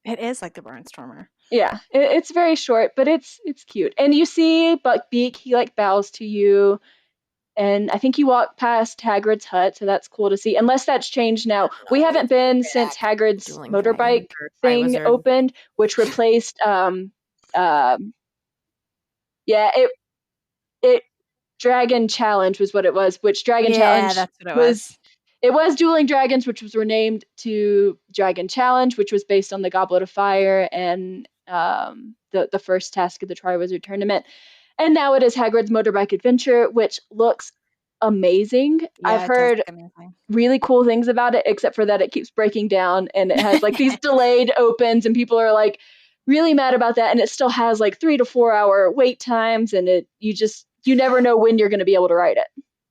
It is like the Barnstormer. Yeah, it's very short, but it's cute. And you see Buckbeak, he like bows to you. And I think you walk past Hagrid's hut, so that's cool to see. Unless that's changed now. We haven't been since Hagrid's motorbike thing opened, which replaced it Dragon Challenge was what it was, which Dragon Challenge that's what it was. It was Dueling Dragons, which was renamed to Dragon Challenge, which was based on the Goblet of Fire and the first task of the Triwizard Tournament. And now it is Hagrid's Motorbike Adventure, which looks amazing. I've heard really cool things about it, except for that it keeps breaking down and it has like these delayed opens, and people are like really mad about that. And it still has like 3 to 4 hour wait times, and you never know when you're going to be able to ride it.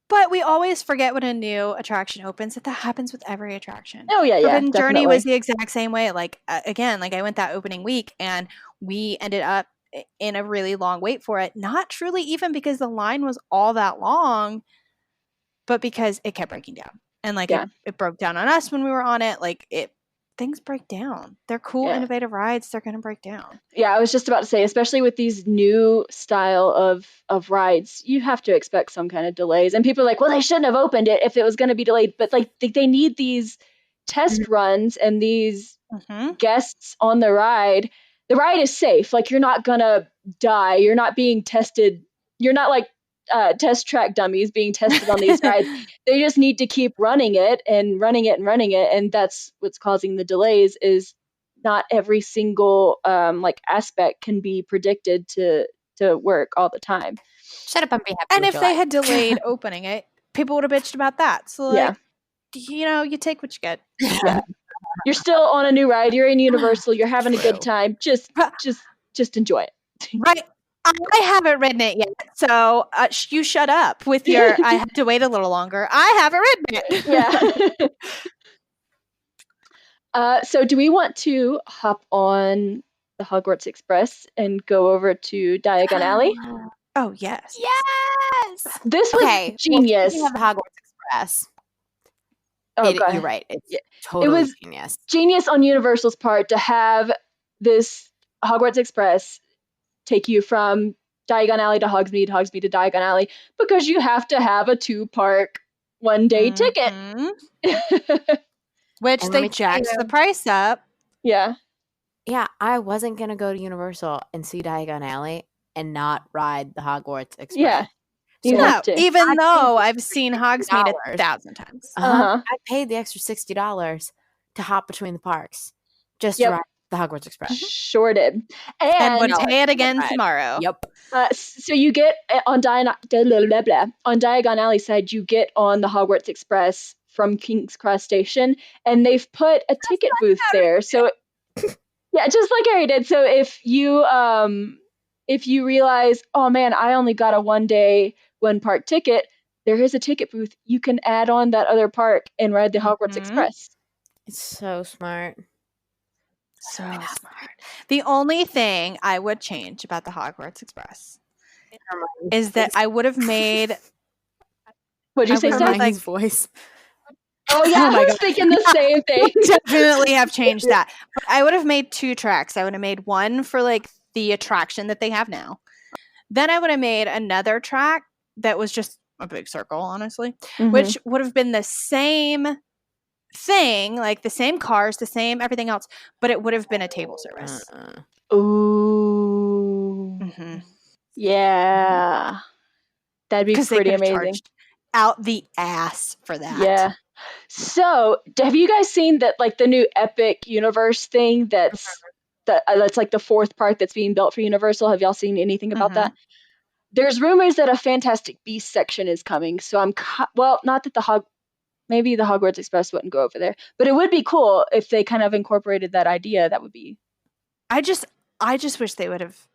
But we always forget when a new attraction opens that happens with every attraction. Oh yeah, Forbidden Journey definitely. was the exact same way. Like again, like I went that opening week and we ended up in a really long wait for it. Not truly even because the line was all that long, but because it kept breaking down. and like Yeah. it broke down on us when we were on it. Like things break down. They're cool, Yeah. innovative rides. They're going to break down. Yeah, I was just about to say, especially with these new style of rides, you have to expect some kind of delays. And people are like, well, they shouldn't have opened it if it was going to be delayed. But like they need these test runs and these guests on the ride. The ride is safe. Like, you're not going to die. You're not being tested. You're not like test track dummies being tested on these rides. They just need to keep running it and running it and running it. And that's what's causing the delays, is not every single like aspect can be predicted to work all the time. Shut up and be happy. And with if your they life. had delayed opening it, people would have bitched about that. So like, you take what you get. Yeah. You're still on a new ride. You're in Universal. You're having a good time. Just enjoy it. Right. I haven't ridden it yet, so you shut up with your. I had to wait a little longer. I haven't ridden it. Yeah. So do we want to hop on the Hogwarts Express and go over to Diagon Alley? Oh yes. Yes. This was genius. Well, speaking of the Hogwarts Express. Go ahead. You're right. It's totally genius. Genius on Universal's part to have this Hogwarts Express take you from Diagon Alley to Hogsmeade, Hogsmeade to Diagon Alley, because you have to have a 2-park 1-day ticket. Which they jacked the price up. Yeah. Yeah, I wasn't going to go to Universal and see Diagon Alley and not ride the Hogwarts Express. Yeah. Even though I've seen Hogsmeade 1,000 times. I paid the extra $60 to hop between the parks just to ride the Hogwarts Express. Sure did. And would pay it again tomorrow. Yep. So you get on Diagon Alley side, you get on the Hogwarts Express from King's Cross Station, and they've put a ticket booth there. So yeah, just like Harry did. So if you realize, oh man, I only got a 1-day 1-park ticket, there is a ticket booth. You can add on that other park and ride the Hogwarts Express. It's so smart. So smart. The only thing I would change about the Hogwarts Express is that I would have made. What'd you say, Steph? Hermione's voice. Oh yeah, I was thinking the same thing. Definitely have changed that. But I would have made 2 tracks. I would have made one for like the attraction that they have now. Then I would have made another track that was just a big circle, honestly, which would have been the same thing, like the same cars, the same everything else, but it would have been a table service. Ooh. Yeah. That'd be pretty amazing. Out the ass for that. Yeah. So, have you guys seen that, like, the new Epic Universe thing that's like the 4th park that's being built for Universal? Have y'all seen anything about that? There's rumors that a Fantastic Beasts section is coming. So not that maybe the Hogwarts Express wouldn't go over there, but it would be cool if they kind of incorporated that idea. That would be. I just wish they would have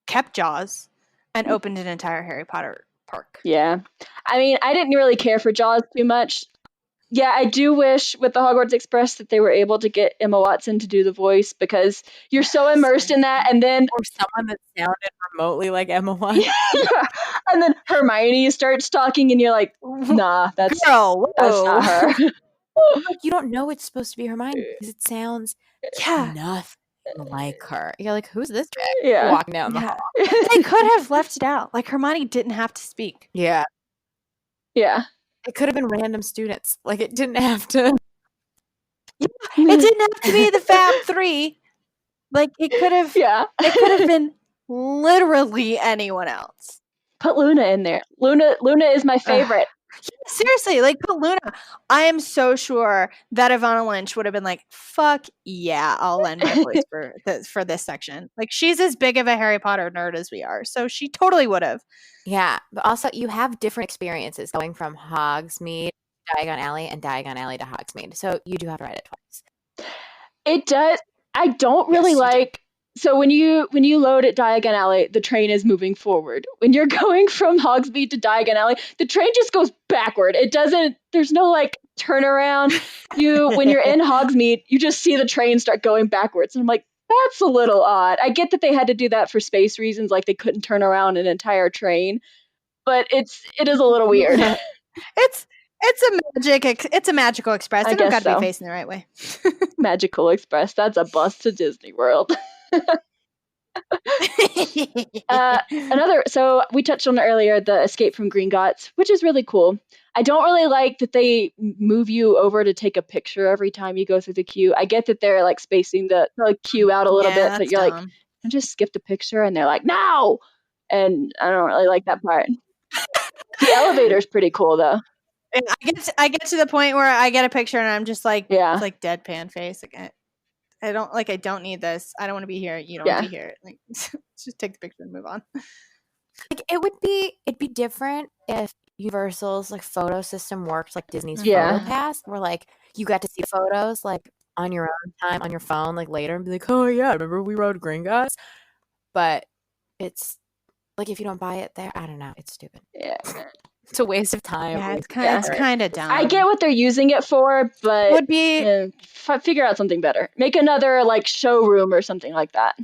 kept Jaws and opened an entire Harry Potter park. Yeah. I mean, I didn't really care for Jaws too much. Yeah, I do wish with the Hogwarts Express that they were able to get Emma Watson to do the voice, because you're so immersed in that, and then or someone that sounded remotely like Emma Watson. And then Hermione starts talking, and you're like, nah, that's not her. Like, you don't know it's supposed to be Hermione because it sounds nothing like her. You're like, who's this guy walking down the hall? They could have left it out. Like, Hermione didn't have to speak. Yeah. It could have been random students. Like, it didn't have to. Yeah, it didn't have to be the Fab 3. Like, it could have. Yeah. It could have been literally anyone else. Put Luna in there. Luna is my favorite. Seriously, like, put Luna. I am so sure that Ivana Lynch would have been like, fuck yeah, I'll lend my voice for this section. Like, she's as big of a Harry Potter nerd as we are, so she totally would have. Yeah, but also you have different experiences going from Hogsmeade to Diagon Alley and Diagon Alley to Hogsmeade. So you do have to ride it twice. It does. I don't really like. So when you load at Diagon Alley, the train is moving forward. When you're going from Hogsmeade to Diagon Alley, the train just goes backward. It doesn't. There's no like turnaround. When you're in Hogsmeade, you just see the train start going backwards, and I'm like, that's a little odd. I get that they had to do that for space reasons, like they couldn't turn around an entire train, but it is a little weird. It's It's a magical express. I They don't guess got to so. be facing the right way. Magical Express. That's a bus to Disney World. So we touched on earlier the Escape from Gringotts, which is really cool. I don't really like that they move you over to take a picture every time you go through the queue. I get that they're like spacing the queue out a little bit, but that's you're like, dumb. I just skipped a picture, and they're like, no, and I don't really like that part. The elevator's pretty cool though. And I get to the point where I get a picture and I'm just like, Yeah. it's like deadpan face. Like, I don't need this. I don't want to be here. You don't Yeah. want to be here. Like, just take the picture and move on. Like it'd be different if Universal's like photo system worked like Disney's Yeah. Photo Pass, where like you got to see photos like on your own time on your phone like later and be like, oh yeah, remember we rode Gringotts? But it's like if you don't buy it there, I don't know, it's stupid. Yeah. It's a waste of time. Yeah, it's Yeah. kind of dumb. I get what they're using it for, but would be figure out something better. Make another like showroom or something like that.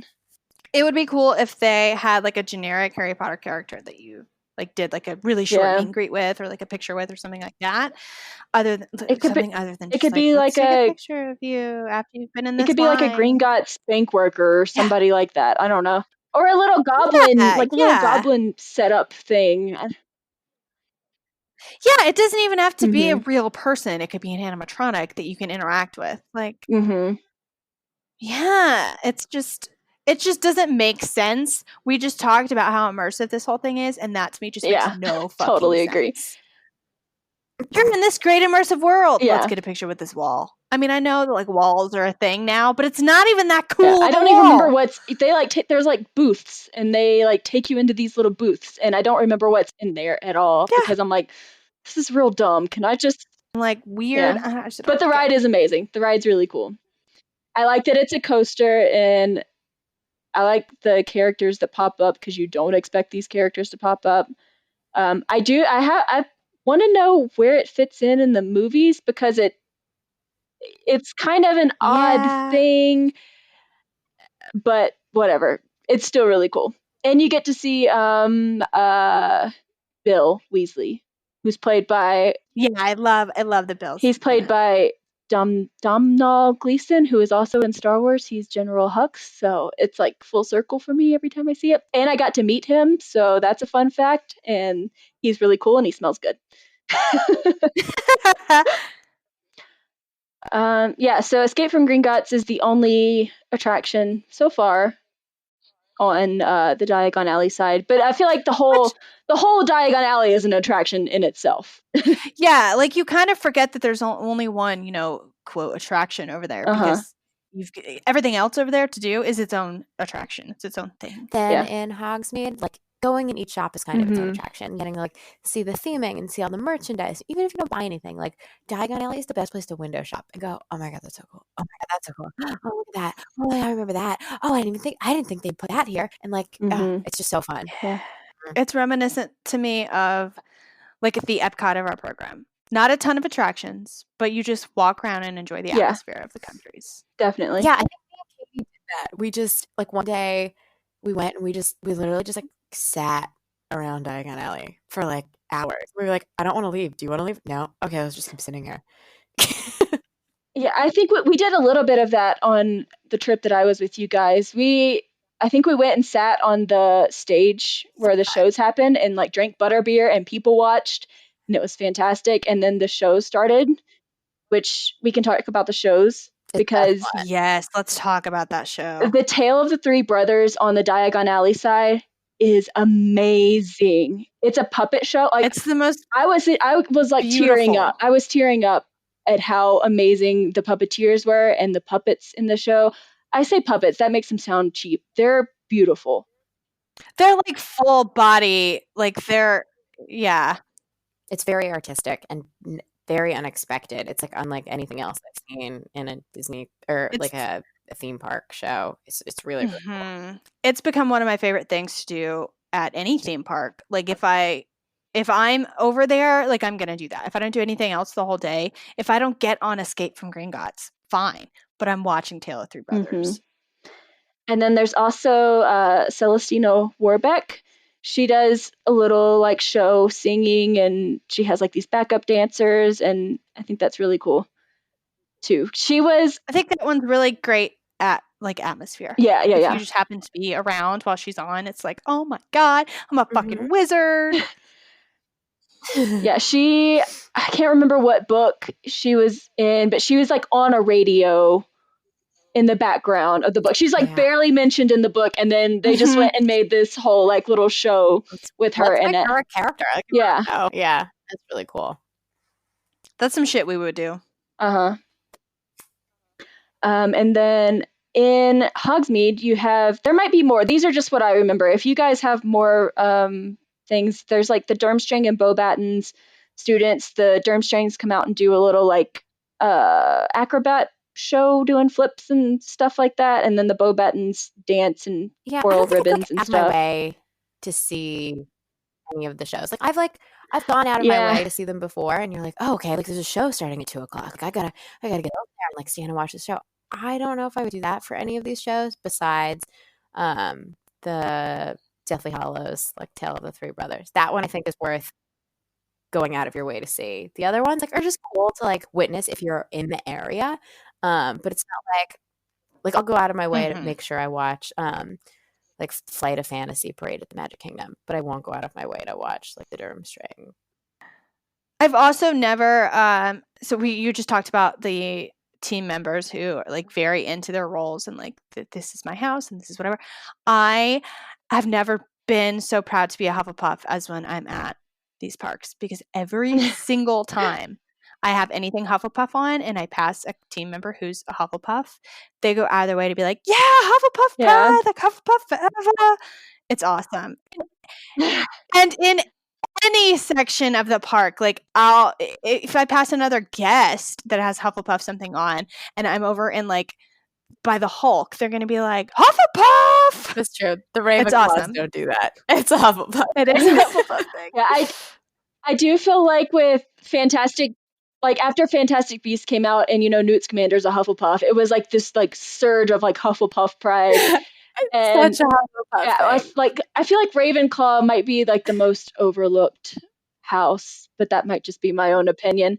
it would be cool if they had like a generic Harry Potter character that you like did like a really short Yeah. meet and greet with or like a picture with or something like that. Other than It could be- something other than it just, could be let's like take a- picture of you after you've been in this It could be like a line. Gringotts bank worker or somebody like that. I don't know. Or a little goblin, Yeah, like a little yeah. goblin setup thing. Yeah, it doesn't even have to be a Mhm. real person. It could be an animatronic that you can interact with. Like, Mm-hmm. yeah, it just doesn't make sense. We just talked about how immersive this whole thing is, and that to me just Yeah, makes no fucking totally agree. sense. You're in this great immersive world. Yeah. Let's get a picture with this wall. I mean, I know that like walls are a thing now, but it's not even that cool. Yeah, of I a don't even remember wall. what's they like. There's like booths, and they like take you into these little booths, and I don't remember what's in there at all Yeah. because I'm like, this is real dumb. Can I just? Like weird. Yeah. I just But the don't get it. ride is amazing. The ride's really cool. I like that it's a coaster, and I like the characters that pop up because you don't expect these characters to pop up. I want to know where it fits in the movies because it's kind of an odd Yeah. thing, but whatever. It's still really cool. And you get to see Bill Weasley, who's played by Yeah, I love the Bills. he's played by Domhnall Gleeson, who is also in Star Wars. He's General Hux, so it's like full circle for me every time I see it. And I got to meet him, so that's a fun fact. And he's really cool, and he smells good. Yeah, so Escape from Gringotts is the only attraction so far on the Diagon Alley side, but I feel like the whole Diagon Alley is an attraction in itself. Yeah, like you kind of forget that there's only one, quote attraction over there because everything else over there to do is its own attraction. It's its own thing. Then in Hogsmeade, like going in each shop is kind of its own Mhm. attraction. Getting to like see the theming and see all the merchandise, even if you don't buy anything. Like Diagon Alley is the best place to window shop and go, oh my god, that's so cool. Oh my god, that's so cool. Oh look at that. Oh I remember that. Oh I didn't think they'd put that here. And like Mhm. it's just so fun. Yeah. It's reminiscent to me of like the Epcot of our program. Not a ton of attractions, but you just walk around and enjoy the Yeah. atmosphere of the countries. Definitely. Yeah, I think me and Katie did that. We just like one day we went and we literally just like sat around Diagon Alley for like hours. We were like, I don't want to leave. Do you want to leave? No. Okay, let's just keep sitting here. Yeah, I think we did a little bit of that on the trip that I was with you guys. I think we went and sat on the stage where the shows happened and like drank butterbeer and people watched, and it was fantastic. And then the shows started, which we can talk about the shows because Yes, let's talk about that show. the Tale of the Three Brothers on the Diagon Alley side is amazing. It's a puppet show. Like It's the most I was like tearing beautiful. up. I was tearing up at how amazing the puppeteers were and the puppets in the show. I say puppets, that makes them sound cheap. They're beautiful. They're like full body, like yeah. It's very artistic and very unexpected. It's like unlike anything else I've seen in a Disney or like a theme park show. It's really, really cool. Mhm. It's become one of my favorite things to do at any theme park. Like if I'm over there, like I'm gonna do that. If I don't do anything else the whole day, if I don't get on Escape from Gringotts, fine. But I'm watching Tale of Three Brothers. And then there's also Celestino Warbeck, she does a little like show singing, and she has like these backup dancers, and I think that's really cool too. I think that one's really great at like atmosphere. Yeah. If you just happen to be around while she's on, it's like, oh my god, I'm a fucking wizard. Yeah, I can't remember what book she was in, but she was like on a radio in the background of the book. She's like barely mentioned in the book, and then they just went and made this whole like little show with her in it. Her a character. Yeah. Oh, yeah. That's really cool. That's some shit we would do. Uh-huh. And then in Hogsmeade, there might be more. These are just what I remember. If you guys have more things, there's like the Durmstrang and Beauxbatons students. The Durmstrangs come out and do a little like acrobat show doing flips and stuff like that, and then the Beauxbatons dance and twirl ribbons and stuff. My way to see any of the shows. I've gone out of my way to see them before, and you're like, oh, okay, like there's a show starting at 2:00. Like I gotta get over there and like stand and watch the show. I don't know if I would do that for any of these shows besides the Deathly Hallows, like Tale of the Three Brothers. That one I think is worth going out of your way to see. The other ones like are just cool to like witness if you're in the area. But it's not like I'll go out of my way to make sure I watch like Flight of Fantasy Parade at the Magic Kingdom, but I won't go out of my way to watch like the Durmstrang. I've also never you just talked about the team members who are like very into their roles and like this is my house and this is whatever. I have never been so proud to be a Hufflepuff as when I'm at these parks, because every single time I have anything Hufflepuff on and I pass a team member who's a Hufflepuff, they go out of their way to be like, yeah, Hufflepuff pride, like Hufflepuff forever. It's awesome. And in any section of the park, like if I pass another guest that has Hufflepuff something on and I'm over in like by the Hulk, they're gonna be like, Hufflepuff! That's true. The Ravenclaws don't do that. It's a Hufflepuff. It is a Hufflepuff thing. Yeah, I do feel like with Fantastic, like after Fantastic Beasts came out and Newt Scamander's a Hufflepuff, it was like this like surge of like Hufflepuff pride. And such a Hufflepuff thing. I feel like Ravenclaw might be like the most overlooked house, but that might just be my own opinion.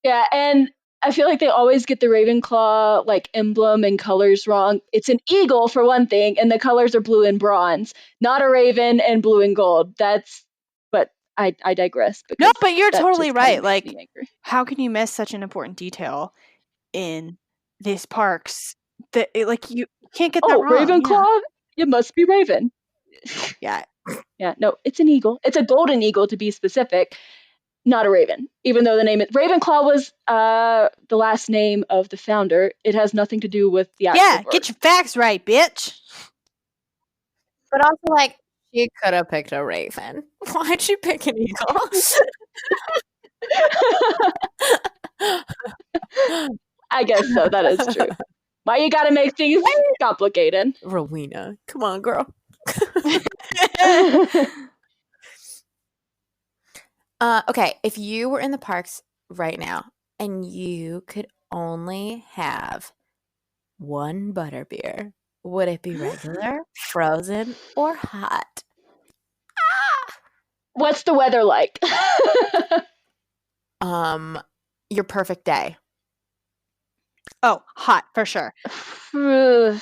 Yeah, and I feel like they always get the Ravenclaw like emblem and colors wrong. It's an eagle for one thing, and the colors are blue and bronze, not a raven and blue and gold. But I digress. No, but you're totally right. Like, how can you miss such an important detail in these parks? That like you can't get that wrong. Ravenclaw, you must be Raven. Yeah. Yeah, no, it's an eagle. It's a golden eagle to be specific, not a raven. Even though the name Ravenclaw was the last name of the founder, it has nothing to do with the actual word. Get your facts right, bitch. But also, like, she could have picked a raven. Why'd she pick an eagle? I guess so. That is true. Why you gotta make things complicated? Rowena, come on, girl. Okay, if you were in the parks right now and you could only have one butterbeer, would it be regular, frozen, or hot? What's the weather like? Your perfect day. Oh, hot for sure. Oh,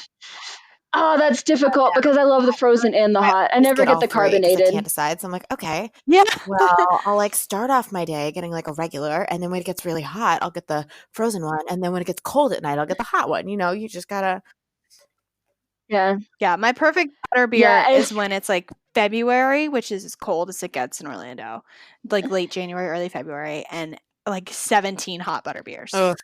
that's difficult because I love the frozen and the hot. I never get the carbonated. I can't decide, so I'm like, okay. Yeah. Well, I'll like start off my day getting like a regular, and then when it gets really hot, I'll get the frozen one, and then when it gets cold at night, I'll get the hot one. You just gotta. Yeah. Yeah, my perfect butterbeer is when it's like February, which is as cold as it gets in Orlando, like late January, early February, and like 17 hot butterbeers. Ugh.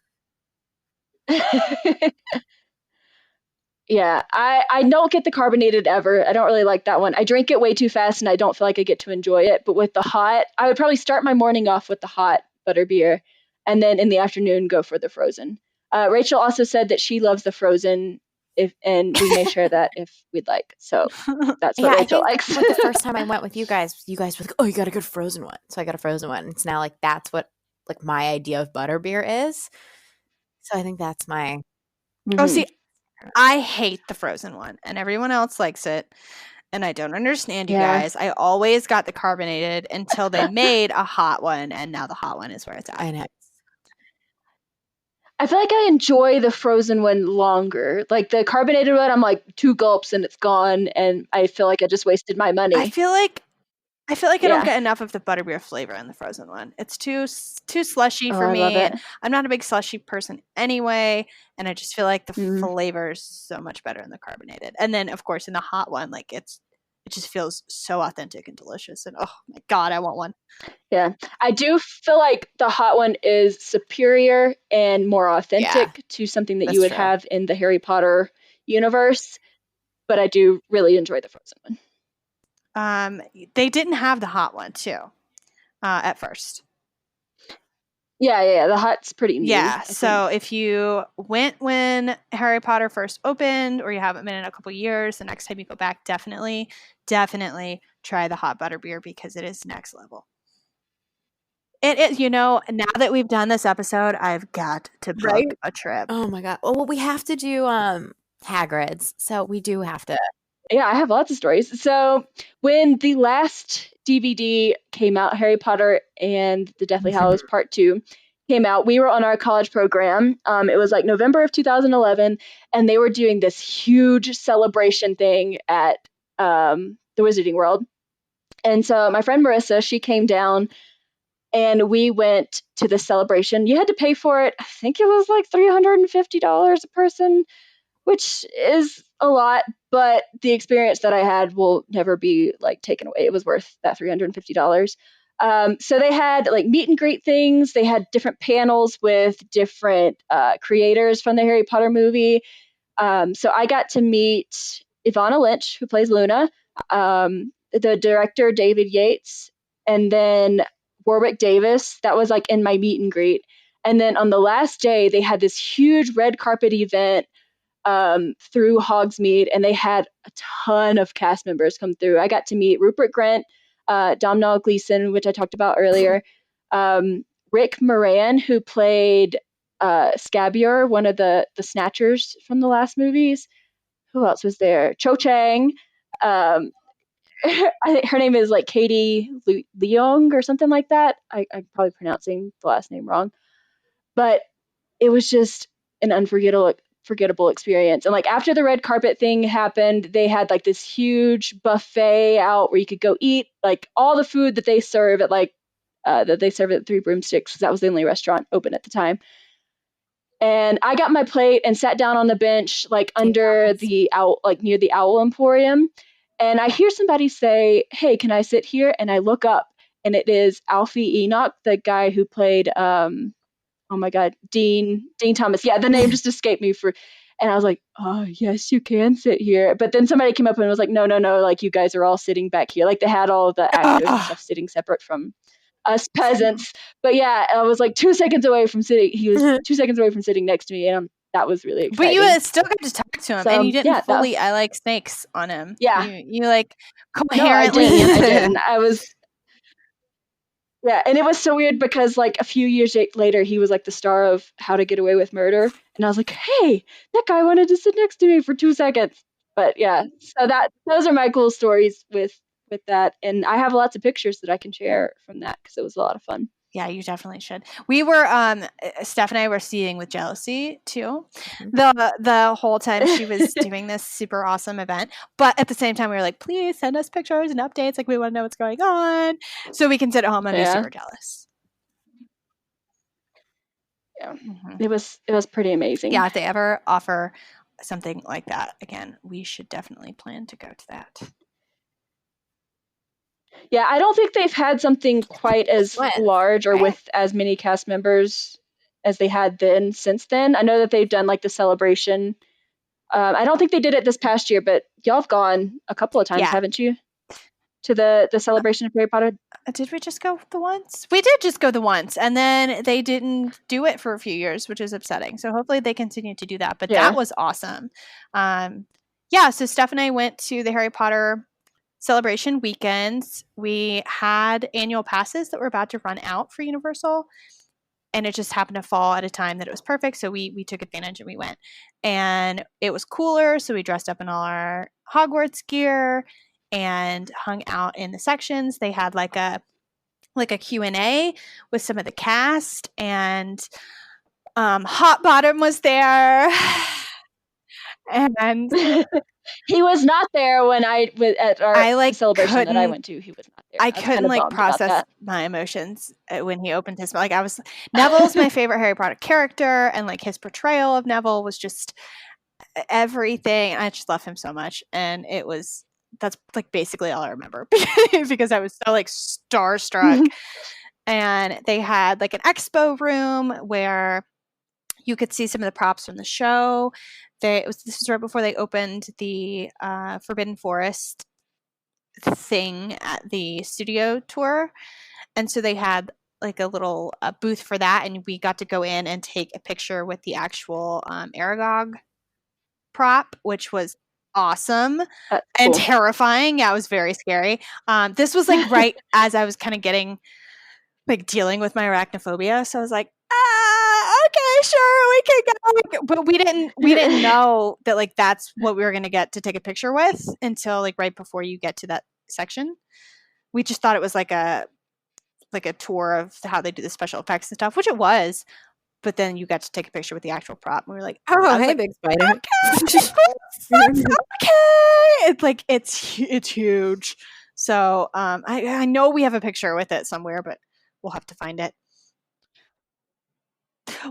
Yeah, I don't get the carbonated ever. I don't really like that one. I drink it way too fast and I don't feel like I get to enjoy it. But with the hot, I would probably start my morning off with the hot butterbeer and then in the afternoon go for the frozen. Rachel also said that she loves the frozen, and we may share that if we'd like. So that's what Rachel likes. Like the first time I went with you guys were like, oh, you got a good frozen one. So I got a frozen one. It's now like that's what like my idea of butterbeer is. So I think that's my. Oh, see, I hate the frozen one, and everyone else likes it. And I don't understand you Yeah. guys. I always got the carbonated until they made a hot one, and now the hot one is where it's at. I know. I feel like I enjoy the frozen one longer. Like the carbonated one, I'm like 2 gulps and it's gone, and I feel like I just wasted my money. I feel like I don't Yeah. get enough of the butterbeer flavor in the frozen one. It's too slushy Oh, for I me. love it. And I'm not a big slushy person anyway, and I just feel like the Mm. flavor is so much better in the carbonated. And then of course in the hot one, like it just feels so authentic and delicious. And oh my god, I want one. Yeah. I do feel like the hot one is superior and more authentic to something that that's you would true. have in the Harry Potter universe, but I do really enjoy the frozen one. They didn't have the hot one too, at first. Yeah. The hot's pretty new. Yeah. I So think. if you went when Harry Potter first opened, or you haven't been in a couple years, the next time you go back, definitely try the hot butterbeer because it is next level. It is, now that we've done this episode, I've got to book a trip. Oh my god. Well, we have to do Hagrid's, so we do have to. Yeah, I have lots of stories. So when the last DVD came out, Harry Potter and the Deathly Hallows Part 2 came out, we were on our college program. It was like November of 2011, and they were doing this huge celebration thing at the Wizarding World. And so my friend Marissa, she came down, and we went to the celebration. You had to pay for it. I think it was like $350 a person, which is a lot, but the experience that I had will never be like taken away. It was worth that $350. So they had like meet and greet things. They had different panels with different creators from the Harry Potter movie. So I got to meet Ivana Lynch, who plays Luna, the director David Yates, and then Warwick Davis. That was like in my meet and greet. And then on the last day, they had this huge red carpet event through Hogsmeade, and they had a ton of cast members come through. I got to meet Rupert Grint, Domhnall Gleeson, which I talked about earlier, Rick Moran, who played Scabior, one of the Snatchers from the last movies. Who else was there? Cho Chang. I think her name is like Kaitie Leong or something like that. I'm probably pronouncing the last name wrong, but it was just an unforgettable experience. And like after the red carpet thing happened, they had like this huge buffet out where you could go eat like all the food that they serve at Three Broomsticks, because that was the only restaurant open at the time. And I got my plate and sat down on the bench like under the owl, like near the Owl Emporium. And I hear somebody say, "Hey, can I sit here?" And I look up, and it is Alfie Enoch, the guy who played oh my god, Dean Thomas. Yeah, the name just escaped me and I was like, "Oh, yes, you can sit here." But then somebody came up and was like, "No, like you guys are all sitting back here." Like they had all the actors and stuff sitting separate from us peasants. But yeah, I was like 2 seconds away from sitting. He was 2 seconds away from sitting next to me, and that was really exciting. But you still got to talk to him, So, and you didn't yeah, fully I like snakes on him. Yeah. You like No, I coherently didn't. answered I it. didn't. I was. Yeah, and it was so weird because like a few years later, he was like the star of How to Get Away with Murder, and I was like, "Hey, that guy wanted to sit next to me for 2 seconds." But yeah, so those are my cool stories with that, and I have lots of pictures that I can share from that because it was a lot of fun. Yeah, you definitely should. We were Steph and I were seeing with jealousy too. The whole time she was doing this super awesome event. But at the same time we were like, please send us pictures and updates. Like we want to know what's going on. So we can sit at home and be super jealous. Yeah. It was pretty amazing. Yeah, if they ever offer something like that again, we should definitely plan to go to that. Yeah, I don't think they've had something quite as large or with as many cast members as they had then since then. I know that they've done like the celebration. I don't think they did it this past year, but y'all have gone a couple of times, haven't you? To the celebration of Harry Potter. Did we just go the once? We did just go the once, and then they didn't do it for a few years, which is upsetting. So hopefully they continue to do that. But that was awesome. So Steph and I went to the Harry Potter celebration weekends. We had annual passes that were about to run out for Universal, and it just happened to fall at a time that it was perfect. So we took advantage and we went, and it was cooler. So we dressed up in all our Hogwarts gear. and hung out in the sections. They had like a Q&A with some of the cast, and Hot Bottom was there. And he was not there when I was at our celebration that I went to. He was not there. I couldn't like process my emotions when he opened his mouth. Like Neville's my favorite Harry Potter character, and like his portrayal of Neville was just everything. I just love him so much, and that's like basically all I remember because I was so like starstruck. And they had like an expo room where you could see some of the props from the show. This was right before they opened the Forbidden Forest thing at the studio tour, and so they had like a little booth for that, and we got to go in and take a picture with the actual Aragog prop, which was awesome and terrifying. Yeah, it was very scary. This was like right as I was kind of getting like dealing with my arachnophobia, so I was like, okay, sure, we can go. But we didn't know that like that's what we were gonna get to take a picture with until like right before you get to that section. We just thought it was like a tour of how they do the special effects and stuff, which it was. But then you got to take a picture with the actual prop, and we were like, "Oh, hey, big spider!" Okay, it's huge. So I know we have a picture with it somewhere, but we'll have to find it.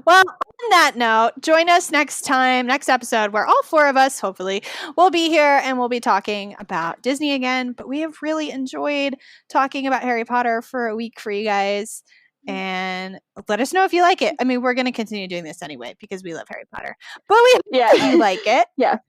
Well, on that note, join us next episode, where all four of us, hopefully, will be here and we'll be talking about Disney again. But we have really enjoyed talking about Harry Potter for a week for you guys. And let us know if you like it. I mean, we're going to continue doing this anyway because we love Harry Potter. But we hope you like it. Yeah.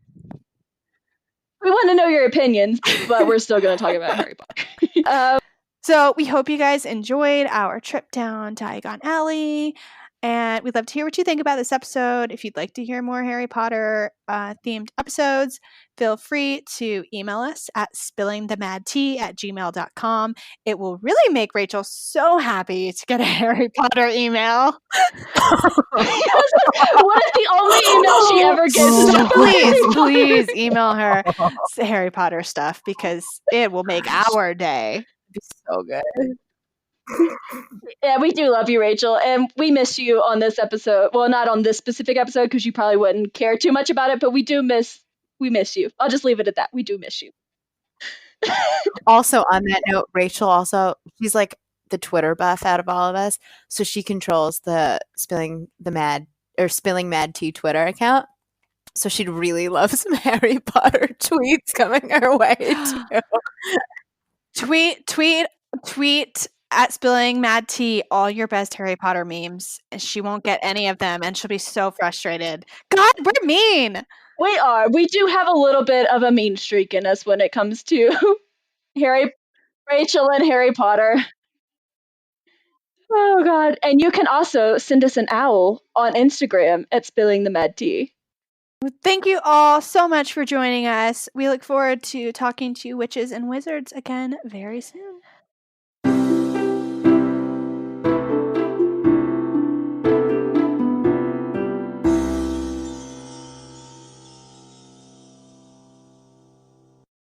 We want to know your opinions, but we're still going to talk about Harry Potter. So we hope you guys enjoyed our trip down Diagon Alley. And we'd love to hear what you think about this episode. If you'd like to hear more Harry Potter themed episodes, feel free to email us at spillingthemadtea@gmail.com. It will really make Rachel so happy to get a Harry Potter email. What if the only email she ever gets is please email her Harry Potter stuff, because it will make our day. It'd be so good. Yeah, we do love you, Rachel, and we miss you on this episode. Well, not on this specific episode because you probably wouldn't care too much about it, but we miss you. I'll just leave it at that. We do miss you. Also, on that note, Rachel she's like the Twitter buff out of all of us, so she controls the Spilling Mad Tea Twitter account. So she'd really love some Harry Potter tweets coming her way too. Tweet at Spilling Mad Tea all your best Harry Potter memes, and she won't get any of them, and she'll be so frustrated. God, we're mean. We are. We do have a little bit of a mean streak in us when it comes to Rachel and Harry Potter. Oh God! And you can also send us an owl on Instagram at Spilling the Mad Tea. Thank you all so much for joining us. We look forward to talking to witches and wizards again very soon.